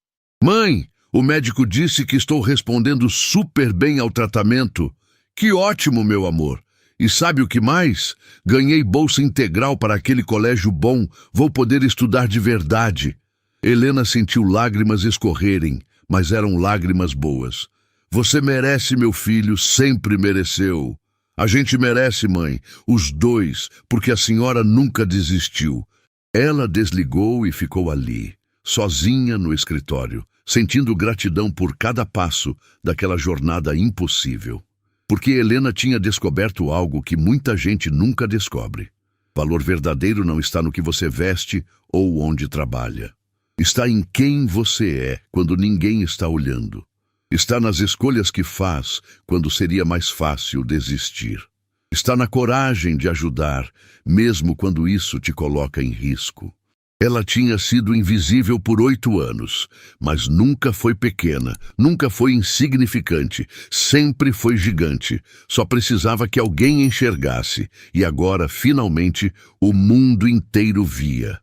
Mãe, o médico disse que estou respondendo super bem ao tratamento. Que ótimo, meu amor. E sabe o que mais? Ganhei bolsa integral para aquele colégio bom. Vou poder estudar de verdade. Helena sentiu lágrimas escorrerem, mas eram lágrimas boas. Você merece, meu filho, sempre mereceu. A gente merece, mãe, os dois, porque a senhora nunca desistiu. Ela desligou e ficou ali, sozinha no escritório, sentindo gratidão por cada passo daquela jornada impossível. Porque Helena tinha descoberto algo que muita gente nunca descobre. Valor verdadeiro não está no que você veste ou onde trabalha. Está em quem você é quando ninguém está olhando. Está nas escolhas que faz quando seria mais fácil desistir. Está na coragem de ajudar, mesmo quando isso te coloca em risco. Ela tinha sido invisível por 8 anos, mas nunca foi pequena, nunca foi insignificante, sempre foi gigante. Só precisava que alguém enxergasse, e agora, finalmente, o mundo inteiro via.